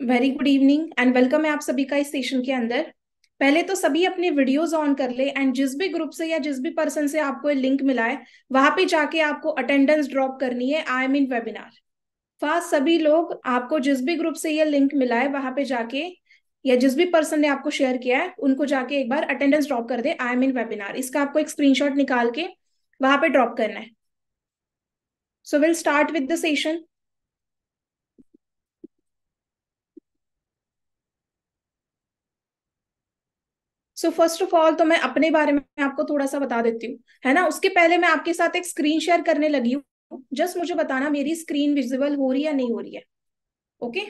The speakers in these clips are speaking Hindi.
Very good evening and welcome है आप सभी का इस सेशन के अंदर। पहले तो सभी अपने वीडियोस ऑन कर ले एंड जिस भी ग्रुप से या जिस भी पर्सन से आपको ये लिंक मिला है वहां पे जाके आपको अटेंडेंस ड्रॉप करनी है। I am in webinar. Fast सभी लोग आपको जिस भी ग्रुप से ये लिंक मिला है वहां पे जाके या जिस भी पर्सन ने आपको शेयर किया है उनको जाके एक बार अटेंडेंस ड्रॉप कर दे। आई एम इन वेबिनार इसका आपको एक स्क्रीनशॉट निकाल के वहां पे ड्रॉप करना है। So will start with the session. So first of all तो मैं अपने बारे में आपको थोड़ा सा बता देती हूँ, है ना। उसके पहले मैं आपके साथ एक स्क्रीन शेयर करने लगी हूँ। जस्ट मुझे बताना मेरी स्क्रीन विजिबल हो रही है या नहीं हो रही है। ओके।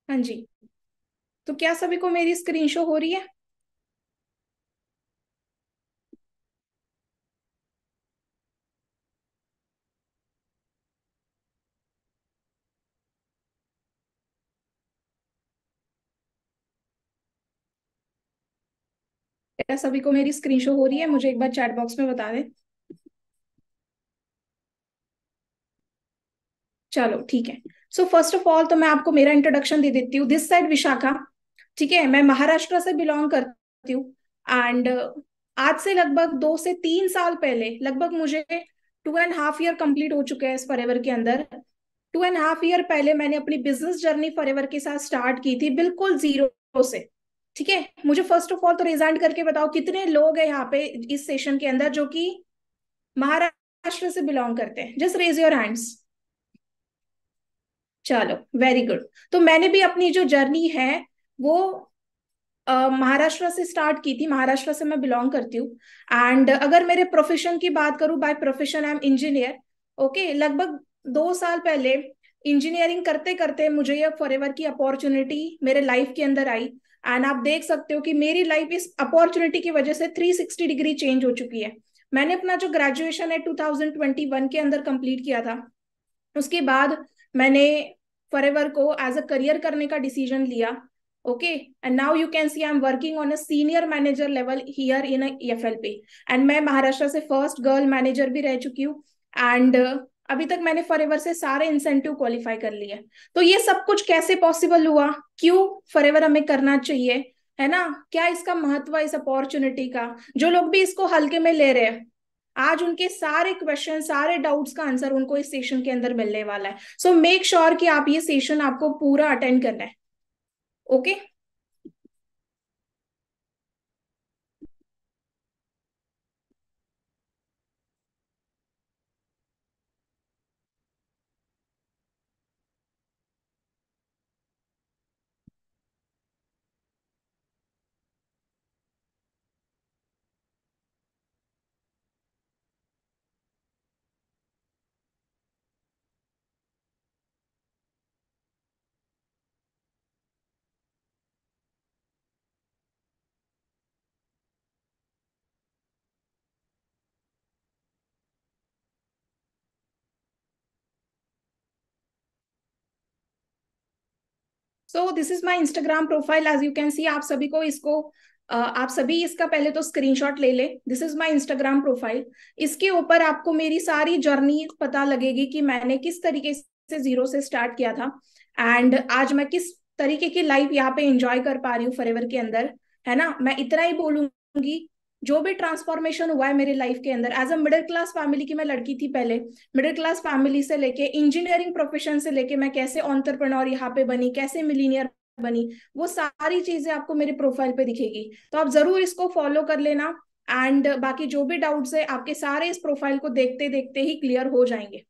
हाँ जी। तो क्या सभी को मेरी स्क्रीन शो हो रही है? क्या सभी को मेरी स्क्रीन शो हो रही है? मुझे एक बार चैट बॉक्स में बता दें। चलो ठीक है। सो फर्स्ट ऑफ ऑल तो मैं आपको मेरा इंट्रोडक्शन दे देती हूँ। This side Vishakha. ठीक है, मैं महाराष्ट्र से बिलोंग करती हूँ। एंड आज से लगभग 2 से 3 साल पहले, लगभग मुझे 2.5 ईयर कंप्लीट हो चुके हैं इस फॉरएवर के अंदर। 2.5 ईयर पहले मैंने अपनी बिजनेस जर्नी फॉरएवर के साथ स्टार्ट की थी, बिल्कुल जीरो से। ठीक है, मुझे फर्स्ट ऑफ ऑल तो रिजाइन करके बताओ कितने लोग हैं यहाँ पे इस सेशन के अंदर जो कि महाराष्ट्र से बिलोंग करते हैं। Just raise your hands. चलो, वेरी गुड। तो मैंने भी अपनी जो जर्नी है वो महाराष्ट्र से स्टार्ट की थी। महाराष्ट्र से मैं बिलोंग करती हूँ। एंड अगर मेरे प्रोफेशन की बात करूँ, by profession I am engineer. Okay, लगभग 2 साल पहले इंजीनियरिंग करते करते मुझे ये फॉरएवर की अपॉर्चुनिटी मेरे लाइफ के अंदर आई। एंड आप देख सकते हो कि मेरी लाइफ इस अपॉर्चुनिटी की वजह से 360 डिग्री चेंज हो चुकी है। मैंने अपना जो ग्रेजुएशन है 2021 के अंदर कंप्लीट किया था। उसके बाद मैंने फॉरएवर को एज अ करियर करने का डिसीजन लिया। Okay, and now you can C I am working on a senior manager level here in FLP. And मैं महाराष्ट्र से फर्स्ट गर्ल मैनेजर भी रह चुकी हूँ। एंड अभी तक मैंने फॉरएवर से सारे इंसेंटिव क्वालिफाई कर लिए। तो ये सब कुछ कैसे पॉसिबल हुआ? क्यों फॉरएवर हमें करना चाहिए, है ना? क्या इसका महत्व है इस अपॉर्चुनिटी का? जो लोग भी इसको हल्के में ले रहे हैं, आज उनके सारे क्वेश्चन, सारे डाउट्स का आंसर उनको इस सेशन के अंदर मिलने वाला है। सो मेक श्योर कि आप ये सेशन आपको पूरा अटेंड करना है। Okay. So this is my Instagram profile. As you can see, आप सभी को इसको आप सभी इसका पहले तो स्क्रीनशॉट ले ले। This is my Instagram profile. इसके ऊपर आपको मेरी सारी जर्नी पता लगेगी कि मैंने किस तरीके से जीरो से स्टार्ट किया था एंड आज मैं किस तरीके की लाइफ यहाँ पे एंजॉय कर पा रही हूँ फॉरएवर के अंदर, है ना। मैं इतना ही बोलूंगी, जो भी ट्रांसफॉर्मेशन हुआ है मेरी लाइफ के अंदर as a middle class family की मैं लड़की थी पहले। मिडिल क्लास फैमिली से लेके इंजीनियरिंग प्रोफेशन से लेके मैं कैसे ऑन्टरप्रनोर यहाँ पे बनी, कैसे मिलीनियर बनी, वो सारी चीजें आपको मेरे प्रोफाइल पे दिखेगी। तो आप जरूर इसको फॉलो कर लेना। एंड बाकी जो भी डाउट्स है आपके सारे इस प्रोफाइल को देखते देखते ही क्लियर हो जाएंगे।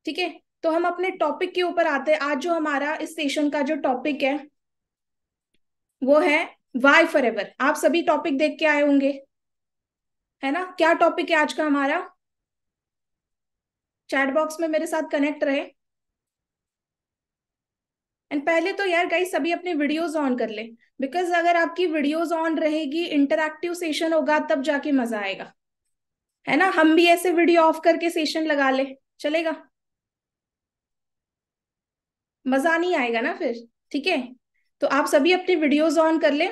ठीक है, तो हम अपने टॉपिक के ऊपर आते हैं। आज जो हमारा इस सेशन का जो टॉपिक है वो है वाई फॉरएवर। आप सभी टॉपिक देख के आए होंगे, है ना। क्या टॉपिक है आज का हमारा? चैट बॉक्स में मेरे साथ कनेक्ट रहे। एंड पहले तो यार गाइस सभी अपनी वीडियोस ऑन कर ले, बिकॉज अगर आपकी वीडियोस ऑन रहेगी, इंटरैक्टिव सेशन होगा, तब जाके मजा आएगा। है ना, हम भी ऐसे वीडियो ऑफ करके सेशन लगा ले, चलेगा? मजा नहीं आएगा ना फिर। ठीक है, तो आप सभी अपनी वीडियोस ऑन कर ले,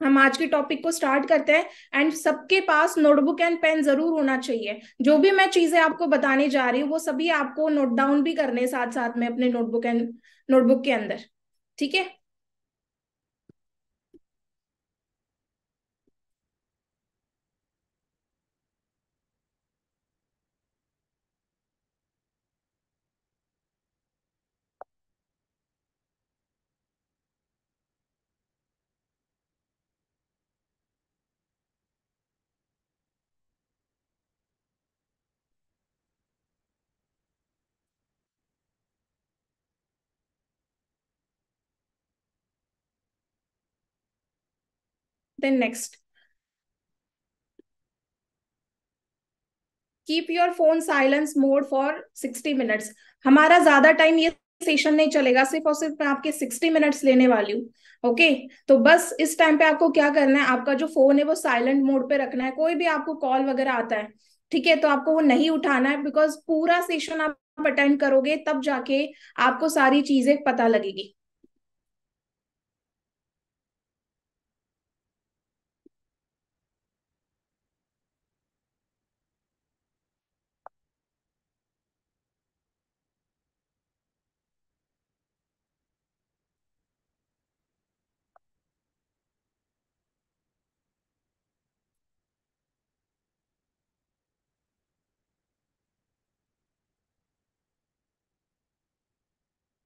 हम आज के टॉपिक को स्टार्ट करते हैं। एंड सबके पास नोटबुक एंड पेन जरूर होना चाहिए। जो भी मैं चीजें आपको बताने जा रही हूँ वो सभी आपको नोट डाउन भी करने साथ साथ में अपने नोटबुक के अंदर। ठीक है। Then next, keep your phone silence mode for 60 minutes. हमारा ज्यादा टाइम ये सेशन नहीं चलेगा, सिर्फ और सिर्फ मैं आपके 60 मिनट्स लेने वाली हूँ। ओके, तो बस इस टाइम पे आपको क्या करना है, आपका जो फोन है वो साइलेंट मोड पे रखना है। कोई भी आपको कॉल वगैरह आता है, ठीक है, तो आपको वो नहीं उठाना है, बिकॉज पूरा सेशन आप अटेंड करोगे तब जाके आपको सारी चीजें पता लगेगी।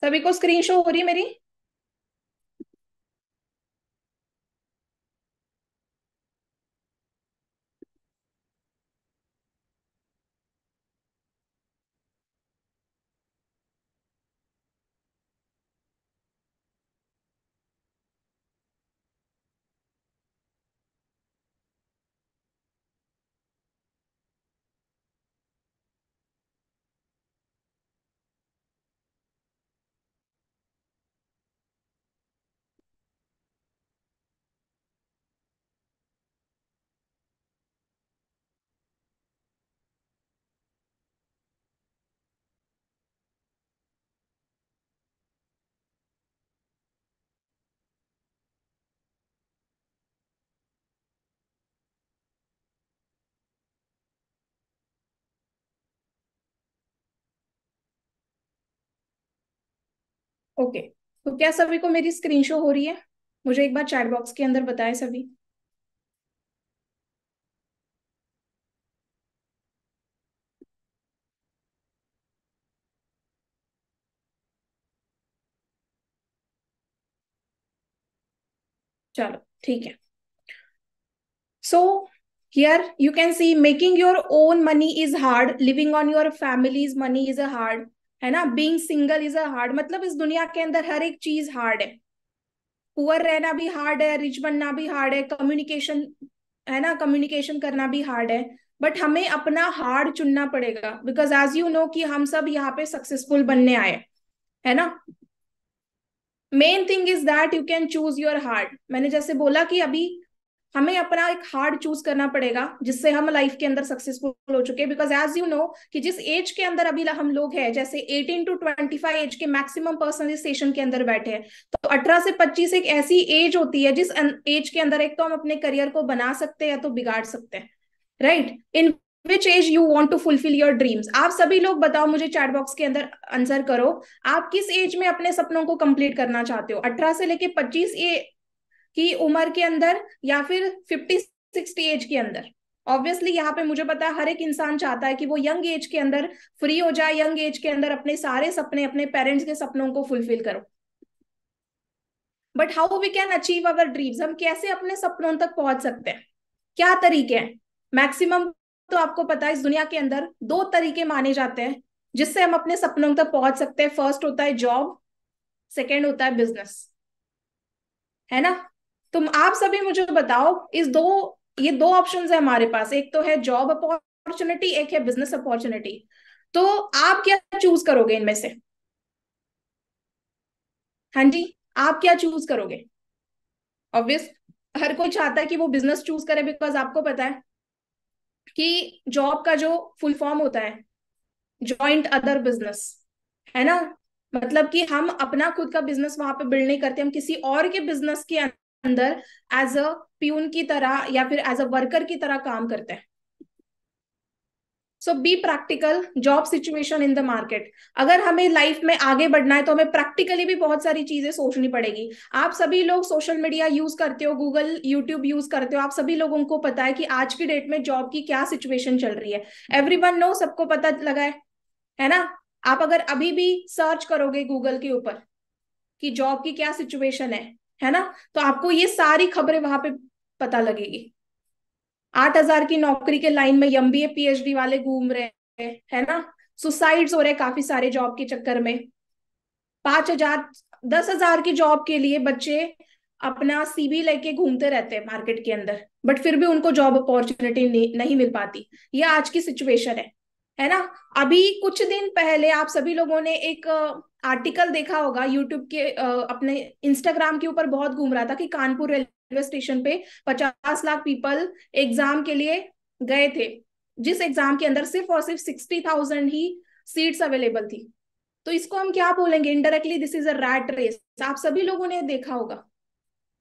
सभी को स्क्रीन शो हो रही है मेरी? ओके, तो क्या सभी को मेरी स्क्रीन शो हो रही है? मुझे एक बार चैट बॉक्स के अंदर बताएं सभी। चलो ठीक है। So here you can see making your own money is hard, living on your family's money is a hard, है ना, being single is a hard. मतलब इस दुनिया के अंदर हर एक चीज हार्ड है। पुअर रहना भी हार्ड है, रिच बनना भी हार्ड है, कम्युनिकेशन, है ना, कम्युनिकेशन करना भी हार्ड है। बट हमें अपना हार्ड चुनना पड़ेगा, बिकॉज एज यू नो कि हम सब यहाँ पे सक्सेसफुल बनने आए, है ना। Main thing is that you can choose your hard. मैंने जैसे बोला कि अभी हमें अपना एक हार्ड चूज करना पड़ेगा जिससे हम लाइफ के अंदर सक्सेसफुल हो चुके, बिकॉज एज यू नो कि जिस एज के अंदर अभी हम लोग हैं, जैसे 18 to 25 एज के मैक्सिमम पर्सन इस सेशन के अंदर बैठे हैं। तो 18 से 25 एक ऐसी एज होती है जिस एज के अंदर एक तो हम अपने करियर को बना सकते हैं या तो बिगाड़ सकते हैं। Right, in which as you want to fulfil your dreams? आप सभी लोग बताओ मुझे, चैट बॉक्स के अंदर आंसर करो। आप किस एज में अपने सपनों को कंप्लीट करना चाहते हो? 18 से लेके 25 की उम्र के अंदर, या फिर 50-60 एज के अंदर? ऑब्वियसली यहाँ पे मुझे पता है हर एक इंसान चाहता है कि वो यंग एज के अंदर फ्री हो जाए, यंग एज के अंदर अपने सारे सपने, अपने पेरेंट्स के सपनों को फुलफिल करो। But how we can achieve our dreams? हम कैसे अपने सपनों तक पहुंच सकते हैं? क्या तरीके हैं? मैक्सिमम तो आपको पता है इस दुनिया के अंदर दो तरीके माने जाते हैं जिससे हम अपने सपनों तक पहुंच सकते हैं। फर्स्ट होता है जॉब, सेकेंड होता है बिजनेस, है ना। तुम आप सभी मुझे बताओ, ये दो ऑप्शंस है हमारे पास, एक तो है जॉब अपॉर्चुनिटी, एक है बिजनेस अपॉर्चुनिटी। तो आप क्या चूज करोगे इनमें से? हाँ जी, आप क्या चूज करोगे? ऑब्वियस, हर कोई चाहता है कि वो बिजनेस चूज करे, बिकॉज आपको पता है कि जॉब का जो फुल फॉर्म होता है जॉइंट अदर बिजनेस, है ना। मतलब कि हम अपना खुद का बिजनेस वहां पे बिल्ड नहीं करते, हम किसी और के बिजनेस के अंदर एज अ प्यून की तरह या फिर एज अ वर्कर की तरह काम करते हैं। So be practical, job situation in the market. अगर हमें लाइफ में आगे बढ़ना है तो हमें प्रैक्टिकली भी बहुत सारी चीजें सोचनी पड़ेगी। आप सभी लोग सोशल मीडिया यूज करते हो, गूगल यूट्यूब यूज करते हो, आप सभी लोगों को पता है कि आज की डेट में जॉब की क्या सिचुएशन चल रही है। एवरीवन नो, सबको पता लगा है ना। आप अगर अभी भी सर्च करोगे गूगल के ऊपर कि जॉब की क्या सिचुएशन है ना, तो आपको ये सारी खबरें वहां पे पता लगेगी। 8,000 की नौकरी के लाइन में एमबीए पीएचडी वाले घूम रहे हैं, है ना। सुसाइड्स हो रहे हैं काफी सारे जॉब के चक्कर में। 5,000, 10,000 की जॉब के लिए बच्चे अपना सीवी लेके घूमते रहते हैं मार्केट के अंदर, बट फिर भी उनको जॉब अपॉर्चुनिटी नहीं मिल पाती। ये आज की सिचुएशन है ना। अभी कुछ दिन पहले आप सभी लोगों ने एक आर्टिकल देखा होगा यूट्यूब के, अपने इंस्टाग्राम के ऊपर बहुत घूम रहा था कि कानपुर रेलवे स्टेशन पे 50 लाख पीपल एग्जाम के लिए गए थे, जिस एग्जाम के अंदर सिर्फ और सिर्फ 60,000 ही सीट्स अवेलेबल थी। तो इसको हम क्या बोलेंगे? Indirectly this is a rat race. आप सभी लोगों ने देखा होगा,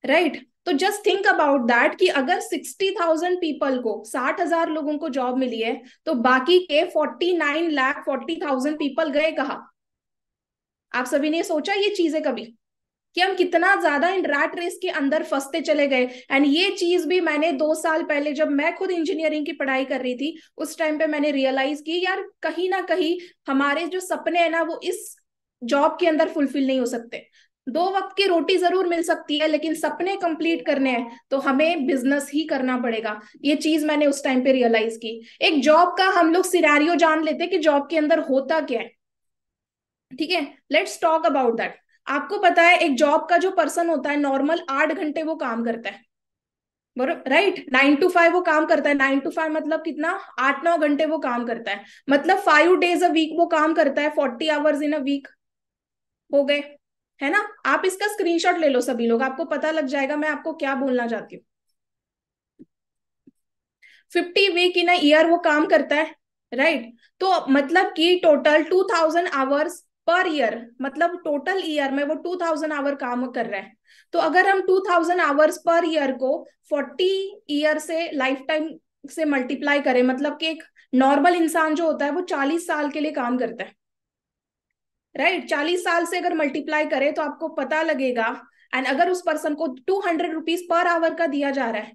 राइट। तो जस्ट थिंक अबाउट दैट कि अगर 60,000 पीपल को, 60,000 लोगों को जॉब मिली है, तो बाकी के 49,40,000 पीपल गए कहाँ? आप सभी ने सोचा ये चीजें कभी कि हम कितना ज्यादा इन रैट रेस के अंदर फंसते चले गए? एंड ये चीज भी मैंने 2 साल पहले जब मैं खुद इंजीनियरिंग की पढ़ाई कर रही थी, उस टाइम पे मैंने रियलाइज की यार कहीं ना कहीं हमारे जो सपने हैं ना वो इस जॉब के अंदर फुलफिल नहीं हो सकते। 2 वक्त की रोटी जरूर मिल सकती है, लेकिन सपने कंप्लीट करने हैं तो हमें बिजनेस ही करना पड़ेगा। ये चीज मैंने उस टाइम पे रियलाइज की। एक जॉब का हम लोग सिनेरियो जान लेते कि जॉब के अंदर होता क्या है, ठीक है। Let's talk about that. आपको पता है एक जॉब का जो पर्सन होता है नॉर्मल 8 घंटे वो काम करता है, बरोबर, राइट। 9 to 5 वो काम करता है। 9 to 5 मतलब कितना? 8-9 घंटे वो काम करता है, मतलब 5 days a week वो काम करता है, 40 hours in a week हो गए, है ना। आप इसका स्क्रीनशॉट ले लो सभी लोग, आपको पता लग जाएगा मैं आपको क्या बोलना चाहती हूँ। 50 week in a year वो काम करता है, राइट। तो मतलब कि टोटल 2,000 hours पर ईयर, मतलब टोटल ईयर में वो 2,000 आवर काम कर रहा है। तो अगर हम 2,000 आवर्स पर ईयर को 40 ईयर से लाइफ टाइम से मल्टीप्लाई करें, मतलब कि एक नॉर्मल इंसान जो होता है वो 40 साल के लिए काम करता है, राइट। 40 साल से अगर मल्टीप्लाई करें तो आपको पता लगेगा। एंड अगर उस पर्सन को 200 रुपीज पर आवर का दिया जा रहा है,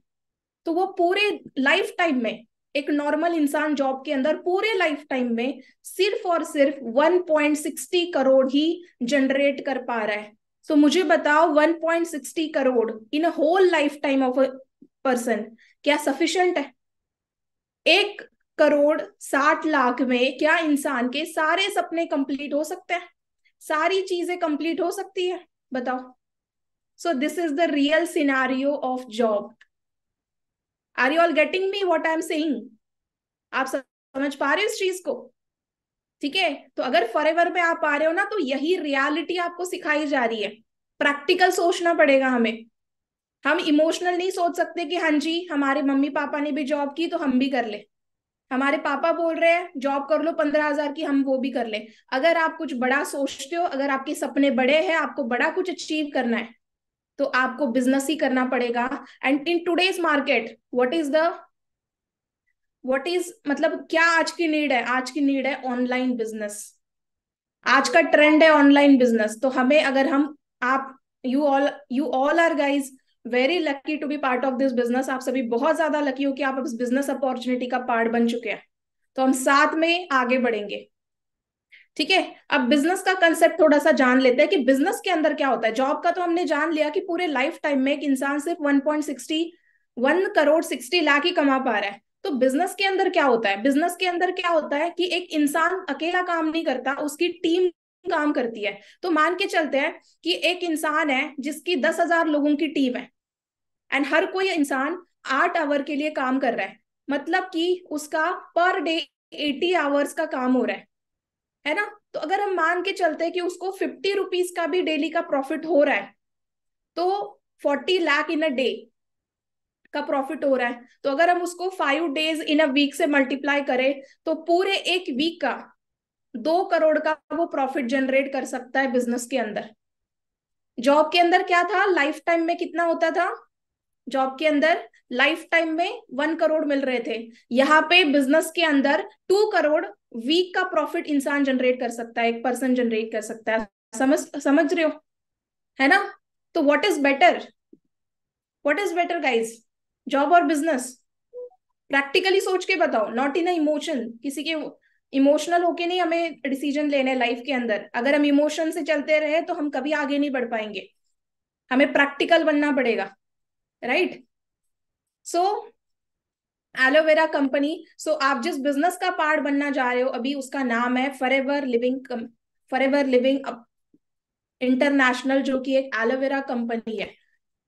तो वो पूरे लाइफ टाइम में, एक नॉर्मल इंसान जॉब के अंदर पूरे लाइफ टाइम में सिर्फ और सिर्फ 1.60 करोड़ ही जनरेट कर पा रहा है। तो मुझे बताओ 1.60 crore in a whole life time of a person क्या सफिशिएंट है? 1,60,00,000 में क्या इंसान के सारे सपने कंप्लीट हो सकते हैं? सारी चीजें कंप्लीट हो सकती है? बताओ। So this is the real scenario of job. Are you all getting me what I am saying? आप समझ पा रहे हो इस चीज को? ठीक है। तो अगर फॉरएवर में आप आ रहे हो ना, तो यही रियलिटी आपको सिखाई जा रही है। प्रैक्टिकल सोचना पड़ेगा हमें। हम इमोशनल नहीं सोच सकते कि हाँ जी हमारे मम्मी पापा ने भी जॉब की तो हम भी कर ले। हमारे पापा बोल रहे हैं जॉब कर लो 15,000 की, हम वो भी कर ले। अगर आप कुछ बड़ा सोचते हो, अगर आपके सपने बड़े हैं, आपको बड़ा कुछ अचीव करना है, तो आपको बिजनेस ही करना पड़ेगा। And in today's market what is मतलब क्या आज की नीड है? आज की नीड है ऑनलाइन बिजनेस। आज का ट्रेंड है ऑनलाइन बिजनेस। तो हमें, अगर हम, आप, you all are guys very lucky to be part of this business. आप सभी बहुत ज्यादा लकी हो कि आप इस बिजनेस अपॉर्चुनिटी का पार्ट बन चुके हैं। तो हम साथ में आगे बढ़ेंगे, ठीक है। अब बिजनेस का कंसेप्ट थोड़ा सा जान लेते हैं कि बिजनेस के अंदर क्या होता है। जॉब का तो हमने जान लिया कि पूरे लाइफ टाइम में एक इंसान सिर्फ 1.61 करोड़ 60 लाख ही कमा पा रहा है। तो बिजनेस के अंदर क्या होता है? बिजनेस के अंदर क्या होता है कि एक इंसान अकेला काम नहीं करता, उसकी टीम काम करती है। तो मान के चलते हैं कि एक इंसान है जिसकी 10,000 लोगों की टीम है, एंड हर कोई इंसान 8 आवर के लिए काम कर रहा है, मतलब कि उसका पर डे 80 आवर्स का काम हो रहा है। है ना। तो अगर हम मान के चलते हैं कि उसको 50 रुपीज का भी डेली का प्रॉफिट हो रहा है, तो 40 लाख इन अ डे का प्रॉफिट हो रहा है। तो अगर हम उसको 5 डेज इन अ वीक से मल्टीप्लाई करें, तो पूरे एक वीक का 2 करोड़ का वो प्रॉफिट जनरेट कर सकता है बिजनेस के अंदर। जॉब के अंदर क्या था, लाइफ टाइम में कितना होता था, जॉब के अंदर लाइफ टाइम में 1 करोड़ मिल रहे थे। यहाँ पे बिजनेस के अंदर 2 करोड़ वीक का प्रॉफिट इंसान जनरेट कर सकता है, एक पर्सन जनरेट कर सकता है। समझ समझ रहे हो, है ना। तो what is better, what is better guys, job और बिजनेस? प्रैक्टिकली सोच के बताओ, नॉट इन अ इमोशन। किसी के इमोशनल होके नहीं हमें डिसीजन लेने लाइफ के अंदर। अगर हम इमोशन से चलते रहे तो हम कभी आगे नहीं बढ़ पाएंगे, हमें प्रैक्टिकल बनना पड़ेगा, राइट। सो एलोवेरा कंपनी, सो आप जिस बिजनेस का पार्ट बनना जा रहे हो अभी, उसका नाम है forever living, forever living international, जो कि एक एलोवेरा कंपनी है।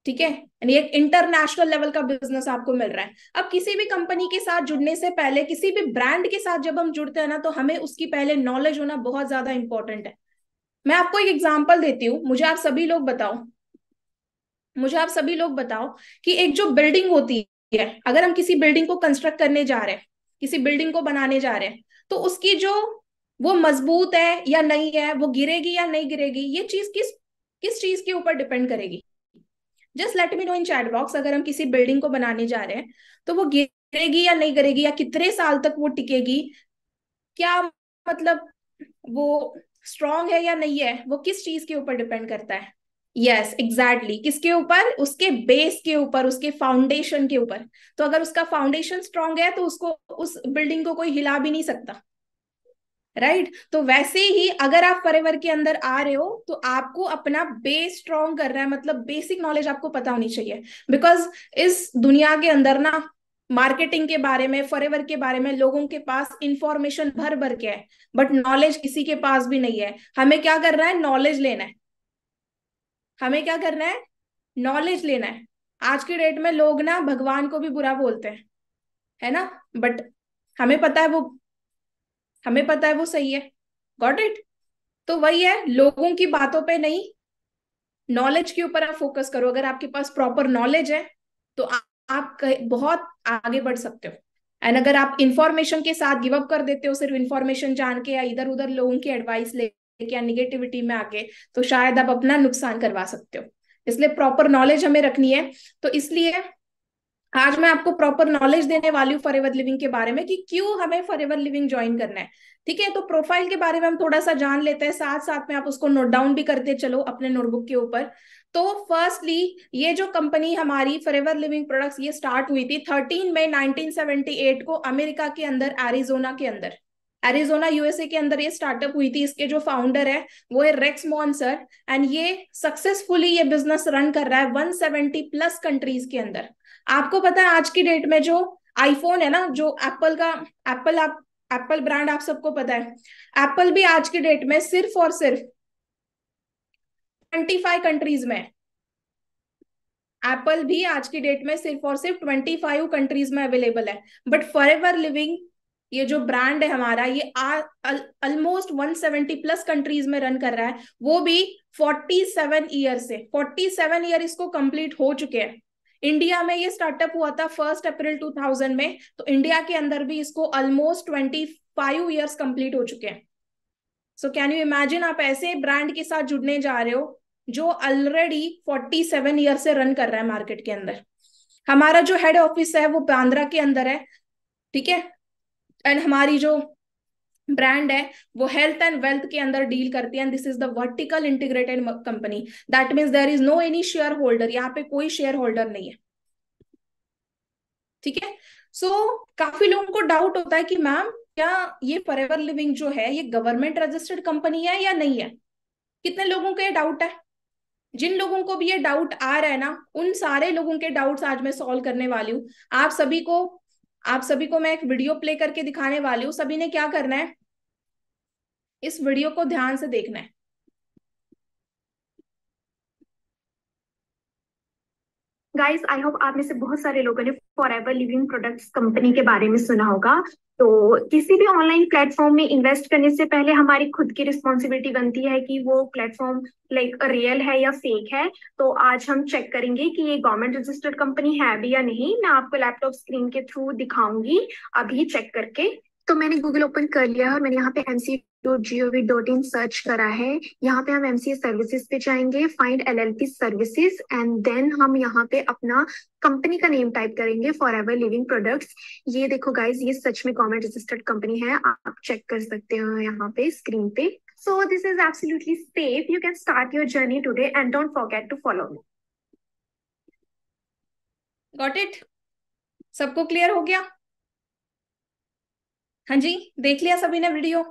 ठीक है, यानी एक इंटरनेशनल लेवल का बिजनेस आपको मिल रहा है। अब किसी भी कंपनी के साथ जुड़ने से पहले, किसी भी ब्रांड के साथ जब हम जुड़ते हैं ना, तो हमें उसकी पहले नॉलेज होना बहुत ज्यादा इंपॉर्टेंट है। मैं आपको एक एग्जांपल देती हूँ। मुझे आप सभी लोग बताओ कि एक जो बिल्डिंग होती है, अगर हम किसी बिल्डिंग को कंस्ट्रक्ट करने जा रहे हैं, किसी बिल्डिंग को बनाने जा रहे हैं, तो उसकी जो, वो मजबूत है या नहीं है, वो गिरेगी या नहीं गिरेगी, ये चीज किस किस चीज के ऊपर डिपेंड करेगी? जस्ट लेट मी नो इन चैट बॉक्स। अगर हम किसी बिल्डिंग को बनाने जा रहे हैं, तो वो गिरेगी या नहीं गिरेगी, या कितने साल तक वो टिकेगी, क्या मतलब, वो स्ट्रांग है या नहीं है, वो किस चीज के ऊपर डिपेंड करता है? यस एग्जैक्टली, किसके ऊपर? उसके बेस के ऊपर, उसके फाउंडेशन के ऊपर। तो अगर उसका फाउंडेशन स्ट्रांग है तो उसको, उस बिल्डिंग को कोई हिला भी नहीं सकता, राइट। तो वैसे ही अगर आप फॉरएवर के अंदर आ रहे हो, तो आपको अपना बेस स्ट्रांग कर रहा है, मतलब बेसिक नॉलेज आपको पता होनी चाहिए। बिकॉज इस दुनिया के अंदर ना, मार्केटिंग के बारे में, फॉरएवर के बारे में लोगों के पास इंफॉर्मेशन भर भर के है, बट नॉलेज किसी के पास भी नहीं है। हमें क्या करना है? नॉलेज लेना है। हमें क्या करना है? नॉलेज लेना है। आज की डेट में लोग ना भगवान को भी बुरा बोलते हैं, है ना, बट हमें पता है वो, हमें पता है वो सही है। Got it. तो वही है, लोगों की बातों पे नहीं, नॉलेज के ऊपर आप फोकस करो। अगर आपके पास प्रॉपर नॉलेज है, तो आप बहुत आगे बढ़ सकते हो। एंड अगर आप इंफॉर्मेशन के साथ गिव अप कर देते हो, सिर्फ इंफॉर्मेशन जान के, या इधर उधर लोगों की एडवाइस लेके, या निगेटिविटी में आके, तो शायद आप अपना नुकसान करवा सकते हो। इसलिए प्रॉपर नॉलेज हमें रखनी है। तो इसलिए आज मैं आपको प्रॉपर नॉलेज देने वाली हूँ फॉरएवर लिविंग के बारे में, कि क्यों हमें फॉरएवर लिविंग ज्वाइन करना है। ठीक है, तो प्रोफाइल के बारे में हम थोड़ा सा जान लेते हैं, साथ साथ में आप उसको नोट डाउन भी करते चलो अपने नोटबुक के ऊपर। तो फर्स्टली, ये जो कंपनी हमारी फॉरएवर लिविंग प्रोडक्ट्स, ये स्टार्ट हुई थी 13 मई 1978 को, अमेरिका के अंदर, एरिजोना के अंदर, एरिजोना यूएसए के अंदर ये स्टार्टअप हुई थी। इसके जो फाउंडर है वो है रेक्स मॉन्सर, एंड ये सक्सेसफुली ये बिजनेस रन कर रहा है 170 प्लस कंट्रीज के अंदर। आपको पता है आज की डेट में जो आईफोन है ना, जो एप्पल का, एप्पल, आप एप्पल ब्रांड आप सबको पता है, एप्पल भी आज की डेट में सिर्फ और सिर्फ 25 कंट्रीज में, एप्पल भी आज की डेट में सिर्फ और सिर्फ 25 कंट्रीज में अवेलेबल है। बट फॉरएवर लिविंग, ये जो ब्रांड है हमारा, ये ऑलमोस्ट 170 प्लस कंट्रीज में रन कर रहा है, वो भी 47 ईयर से। 47 ईयर इसको कंप्लीट हो चुके हैं। इंडिया में ये स्टार्टअप हुआ था 1 अप्रैल 2000 में, तो इंडिया के अंदर भी इसको ऑलमोस्ट 25 ईयर्स कंप्लीट हो चुके हैं। सो कैन यू इमेजिन, आप ऐसे ब्रांड के साथ जुड़ने जा रहे हो जो ऑलरेडी 47 ईयर से रन कर रहा है मार्केट के अंदर। हमारा जो हेड ऑफिस है वो बांद्रा के अंदर है, ठीक है। एंड हमारी जो ब्रांड है वो हेल्थ एंड वेल्थ के अंदर डील करती है, and this is the vertical integrated company. That means there is no any share holder, यहाँ पे कोई शेयर होल्डर नहीं है, ठीक है। सो काफी लोगों को डाउट होता है कि मैम, क्या ये फॉरएवर लिविंग जो है ये गवर्नमेंट रजिस्टर्ड कंपनी है या नहीं है? कितने लोगों को ये डाउट है? जिन लोगों को भी ये डाउट आ रहा है ना, उन सारे लोगों के डाउट्स आज मैं सॉल्व करने वाली हूँ। आप सभी को मैं एक वीडियो प्ले करके दिखाने वाली हूँ। सभी ने क्या करना है, इस वीडियो को ध्यान से देखना है। गाइस, आई होप आप में से बहुत सारे लोगों ने फॉरएवर लिविंग प्रोडक्ट्स कंपनी के बारे में सुना होगा। तो किसी भी ऑनलाइन प्लेटफॉर्म में इन्वेस्ट करने से पहले हमारी खुद की रिस्पॉन्सिबिलिटी बनती है कि वो प्लेटफॉर्म लाइक रियल है या फेक है। तो आज हम चेक करेंगे कि ये गवर्नमेंट रजिस्टर्ड कंपनी है भी या नहीं। मैं आपको लैपटॉप स्क्रीन के थ्रू दिखाऊंगी अभी चेक करके। तो मैंने गूगल ओपन कर लिया है और मैंने यहाँ पे mc.gov.in सर्च करा है। यहाँ पे हम एमसीए सर्विसेज पे जाएंगे, find LLP services, and then हम यहाँ पे अपना कंपनी का नेम टाइप करेंगे, फॉर एवर लिविंग प्रोडक्ट्स। ये देखो गाइज, ये सच में गवर्नमेंट रजिस्टर्ड कंपनी है, आप चेक कर सकते हो यहाँ पे स्क्रीन पे। So this is absolutely safe, you can start your journey today and don't forget to follow me. Got it? सबको क्लियर हो गया? हाँ जी, देख लिया सभी ने वीडियो?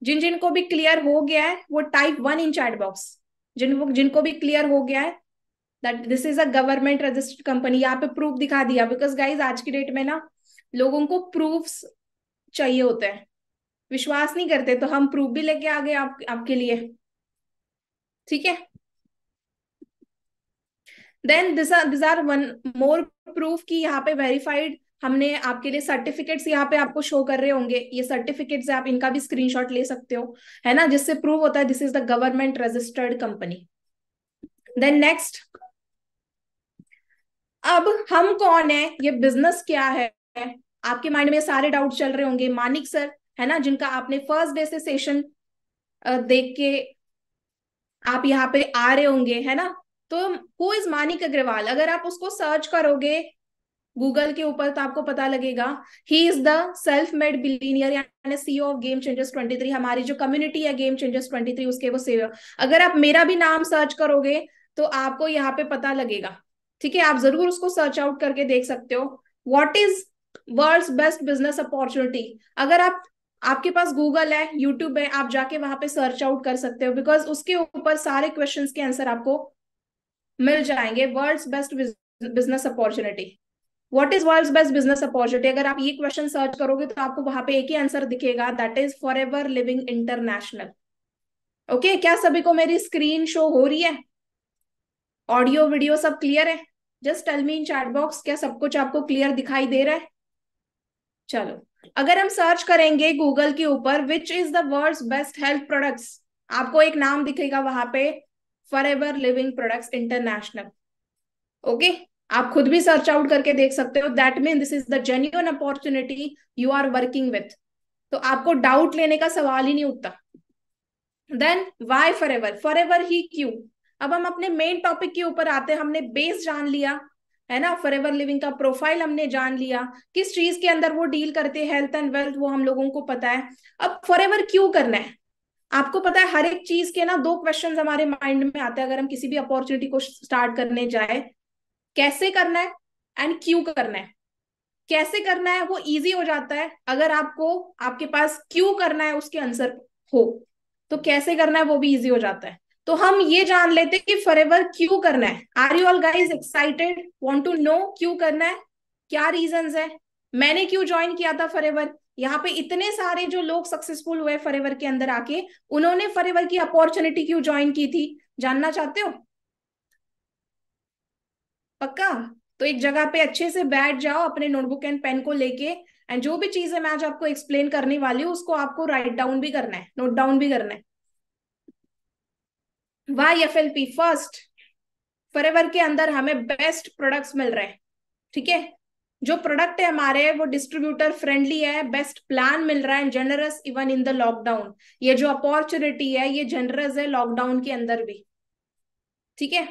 जिन जिनको भी क्लियर हो गया है वो टाइप 1 इन चैट बॉक्स। जिनको भी क्लियर हो गया है that this is a government registered company, यहाँ पे प्रूफ दिखा दिया। बिकॉज गाइज आज की डेट में ना लोगों को प्रूफ्स चाहिए होते हैं, विश्वास नहीं करते, तो हम प्रूफ भी लेके आ गए आपके लिए। ठीक है, then this are one more proof की यहाँ पे वेरीफाइड हमने आपके लिए सर्टिफिकेट्स यहाँ पे आपको शो कर रहे होंगे। ये सर्टिफिकेट्स आप इनका भी स्क्रीनशॉट ले सकते हो, है ना, जिससे प्रूव होता है this is the government registered company. Then next, अब हम कौन है, ये बिजनेस क्या है? आपके माइंड में सारे डाउट चल रहे होंगे। मानिक सर, है ना, जिनका आपने फर्स्ट डे से सेशन देख के आप यहाँ पे आ रहे होंगे, है ना। तो हु इज मानिक अग्रवाल? अगर आप उसको सर्च करोगे गूगल के ऊपर तो आपको पता लगेगा he is the self made billionaire यानी सीईओ ऑफ गेम चेंजर्स 23। हमारी जो कम्युनिटी है गेम चेंजर्स 23 उसके वो सेव। अगर आप मेरा भी नाम सर्च करोगे तो आपको यहाँ पे पता लगेगा। ठीक है, आप जरूर उसको सर्च आउट करके देख सकते हो। What is world's best business opportunity? अगर आप आपके पास गूगल है, यूट्यूब है, आप जाके वहां पे सर्च आउट कर सकते हो, बिकॉज उसके ऊपर सारे क्वेश्चंस के आंसर आपको मिल जाएंगे। World's best business opportunity, what is world's best business opportunity, अगर आप ये क्वेश्चन सर्च करोगे तो आपको वहां पे एक ही आंसर दिखेगा, that is for ever living international. Okay, क्या सभी को मेरी स्क्रीन शो हो रही है? ऑडियो वीडियो सब क्लियर है? Just tell me in chat box, क्या सब कुछ आपको क्लियर दिखाई दे रहा है? चलो, अगर हम सर्च करेंगे गूगल के ऊपर which is the world's best health products, आपको एक नाम दिखेगा वहां पे, for ever living products international. Okay, आप खुद भी सर्च आउट करके देख सकते हो। That mean this is the genuine opportunity you are working with. तो आपको डाउट लेने का सवाल ही नहीं उठता। Then why for ever, for ever ही क्यों? अब हम अपने मेन टॉपिक के ऊपर आते हैं। हमने बेस जान लिया, है ना, फॉर एवर लिविंग का प्रोफाइल हमने जान लिया, किस चीज के अंदर वो डील करते हैं, हेल्थ एंड वेल्थ, वो हम लोगों को पता है। अब फॉर एवर क्यों करना है? आपको पता है हर एक चीज के ना दो क्वेश्चन हमारे माइंड में आते हैं अगर हम किसी भी अपॉर्चुनिटी को स्टार्ट करने जाए। कैसे करना है एंड क्यों करना है। कैसे करना है वो इजी हो जाता है अगर आपको आपके पास क्यों करना है उसके आंसर हो, तो कैसे करना है वो भी इजी हो जाता है। तो हम ये जान लेते हैं कि फॉरएवर क्यों करना है। Are you all guys excited, want to know क्यों करना है, क्या रीजंस है, मैंने क्यों ज्वाइन किया था फॉरएवर। यहाँ पे इतने सारे जो लोग सक्सेसफुल हुए फॉरएवर के अंदर आके, उन्होंने फॉरएवर की अपॉर्चुनिटी क्यों ज्वाइन की थी, जानना चाहते हो? पक्का? तो एक जगह पे अच्छे से बैठ जाओ अपने नोटबुक एंड पेन को लेके, एंड जो भी चीजें मैं आज आपको एक्सप्लेन करने वाली हूँ उसको आपको राइट डाउन भी करना है, नोट डाउन भी करना है। वाई एफएलपी फर्स्ट, फॉरएवर के अंदर हमें बेस्ट प्रोडक्ट्स मिल रहे हैं। ठीक है, जो प्रोडक्ट है हमारे वो डिस्ट्रीब्यूटर फ्रेंडली है, बेस्ट प्लान मिल रहा है, generous even in the lockdown. ये जो अपॉर्चुनिटी है ये जनरस है लॉकडाउन के अंदर भी। ठीक है,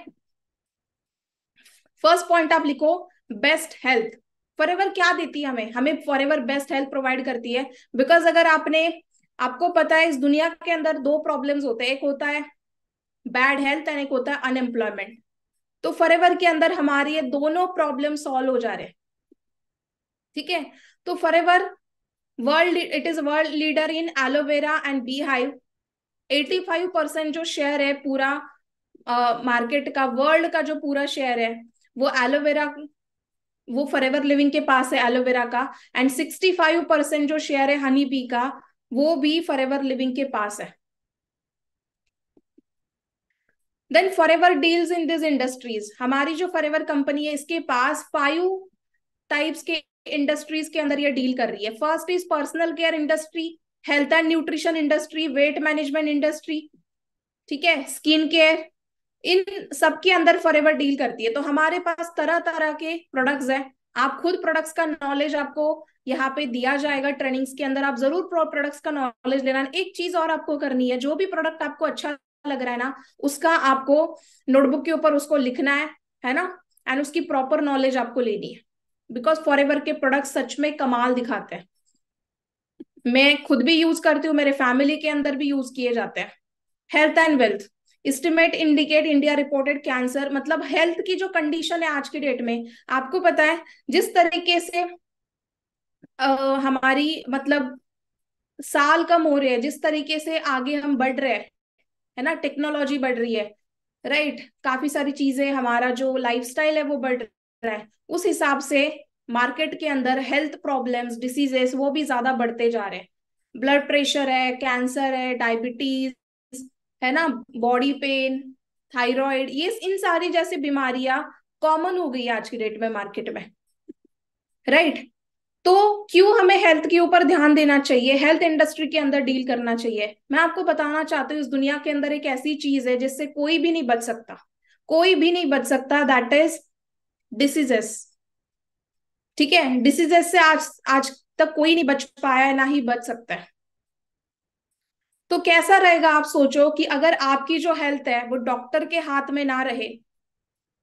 फर्स्ट पॉइंट आप लिखो, बेस्ट हेल्थ। फॉरएवर क्या देती है हमें? हमें फॉरएवर बेस्ट हेल्थ प्रोवाइड करती है। बिकॉज अगर आपको पता है इस दुनिया के अंदर दो प्रॉब्लम्स होते हैं, एक होता है बैड हेल्थ एंड एक होता है अनएम्प्लॉयमेंट। तो फॉरएवर के अंदर हमारी ये दोनों प्रॉब्लम सॉल्व हो जा रहे हैं। ठीक है, तो forever world, it is world leader in aloe vera and bee hive. 85% जो शेयर है पूरा मार्केट का, वर्ल्ड का जो पूरा शेयर है वो एलोवेरा, वो फॉरएवर लिविंग के पास है एलोवेरा का। एंड 65% जो शेयर है हनी बी का, वो भी फॉरएवर लिविंग के पास है। Then forever deals in this industries, हमारी जो फॉरएवर कंपनी है इसके पास 5 टाइप्स के इंडस्ट्रीज के अंदर ये डील कर रही है। First is personal care industry, health and nutrition industry, weight management industry, ठीक है, स्किन केयर, इन सब के अंदर फॉरएवर डील करती है। तो हमारे पास तरह तरह के प्रोडक्ट्स हैं। आप खुद प्रोडक्ट्स का नॉलेज आपको यहाँ पे दिया जाएगा ट्रेनिंग्स के अंदर, आप जरूर प्रोडक्ट्स का नॉलेज लेना। एक चीज और आपको करनी है, जो भी प्रोडक्ट आपको अच्छा लग रहा है ना, उसका आपको नोटबुक के ऊपर उसको लिखना है ना, एंड उसकी प्रॉपर नॉलेज आपको लेनी है, बिकॉज फॉरएवर के प्रोडक्ट सच में कमाल दिखाते हैं। मैं खुद भी यूज करती हूँ, मेरे फैमिली के अंदर भी यूज किए जाते हैं। Health and wealth, estimate indicate India reported cancer, मतलब हेल्थ की जो कंडीशन है आज की डेट में, आपको पता है जिस तरीके से हमारी मतलब साल कम हो रहे हैं, जिस तरीके से आगे हम बढ़ रहे हैं, है ना, टेक्नोलॉजी बढ़ रही है, राइट, काफी सारी चीजें, हमारा जो लाइफस्टाइल है वो बढ़ रहा है, उस हिसाब से मार्केट के अंदर हेल्थ प्रॉब्लम्स, डिसीजेस वो भी ज्यादा बढ़ते जा रहे हैं। ब्लड प्रेशर है, कैंसर है, डायबिटीज है ना, बॉडी पेन, थायराइड, ये इन सारी जैसी बीमारियां कॉमन हो गई है आज की डेट में मार्केट में, राइट। तो क्यों हमें हेल्थ के ऊपर ध्यान देना चाहिए, हेल्थ इंडस्ट्री के अंदर डील करना चाहिए? मैं आपको बताना चाहती हूँ, इस दुनिया के अंदर एक ऐसी चीज है जिससे कोई भी नहीं बच सकता, कोई भी नहीं बच सकता, दैट इज डिसीजेस। ठीक है, डिसीजेस से आज आज तक कोई नहीं बच पाया है, ना ही बच सकता है। तो कैसा रहेगा, आप सोचो कि अगर आपकी जो हेल्थ है वो डॉक्टर के हाथ में ना रहे,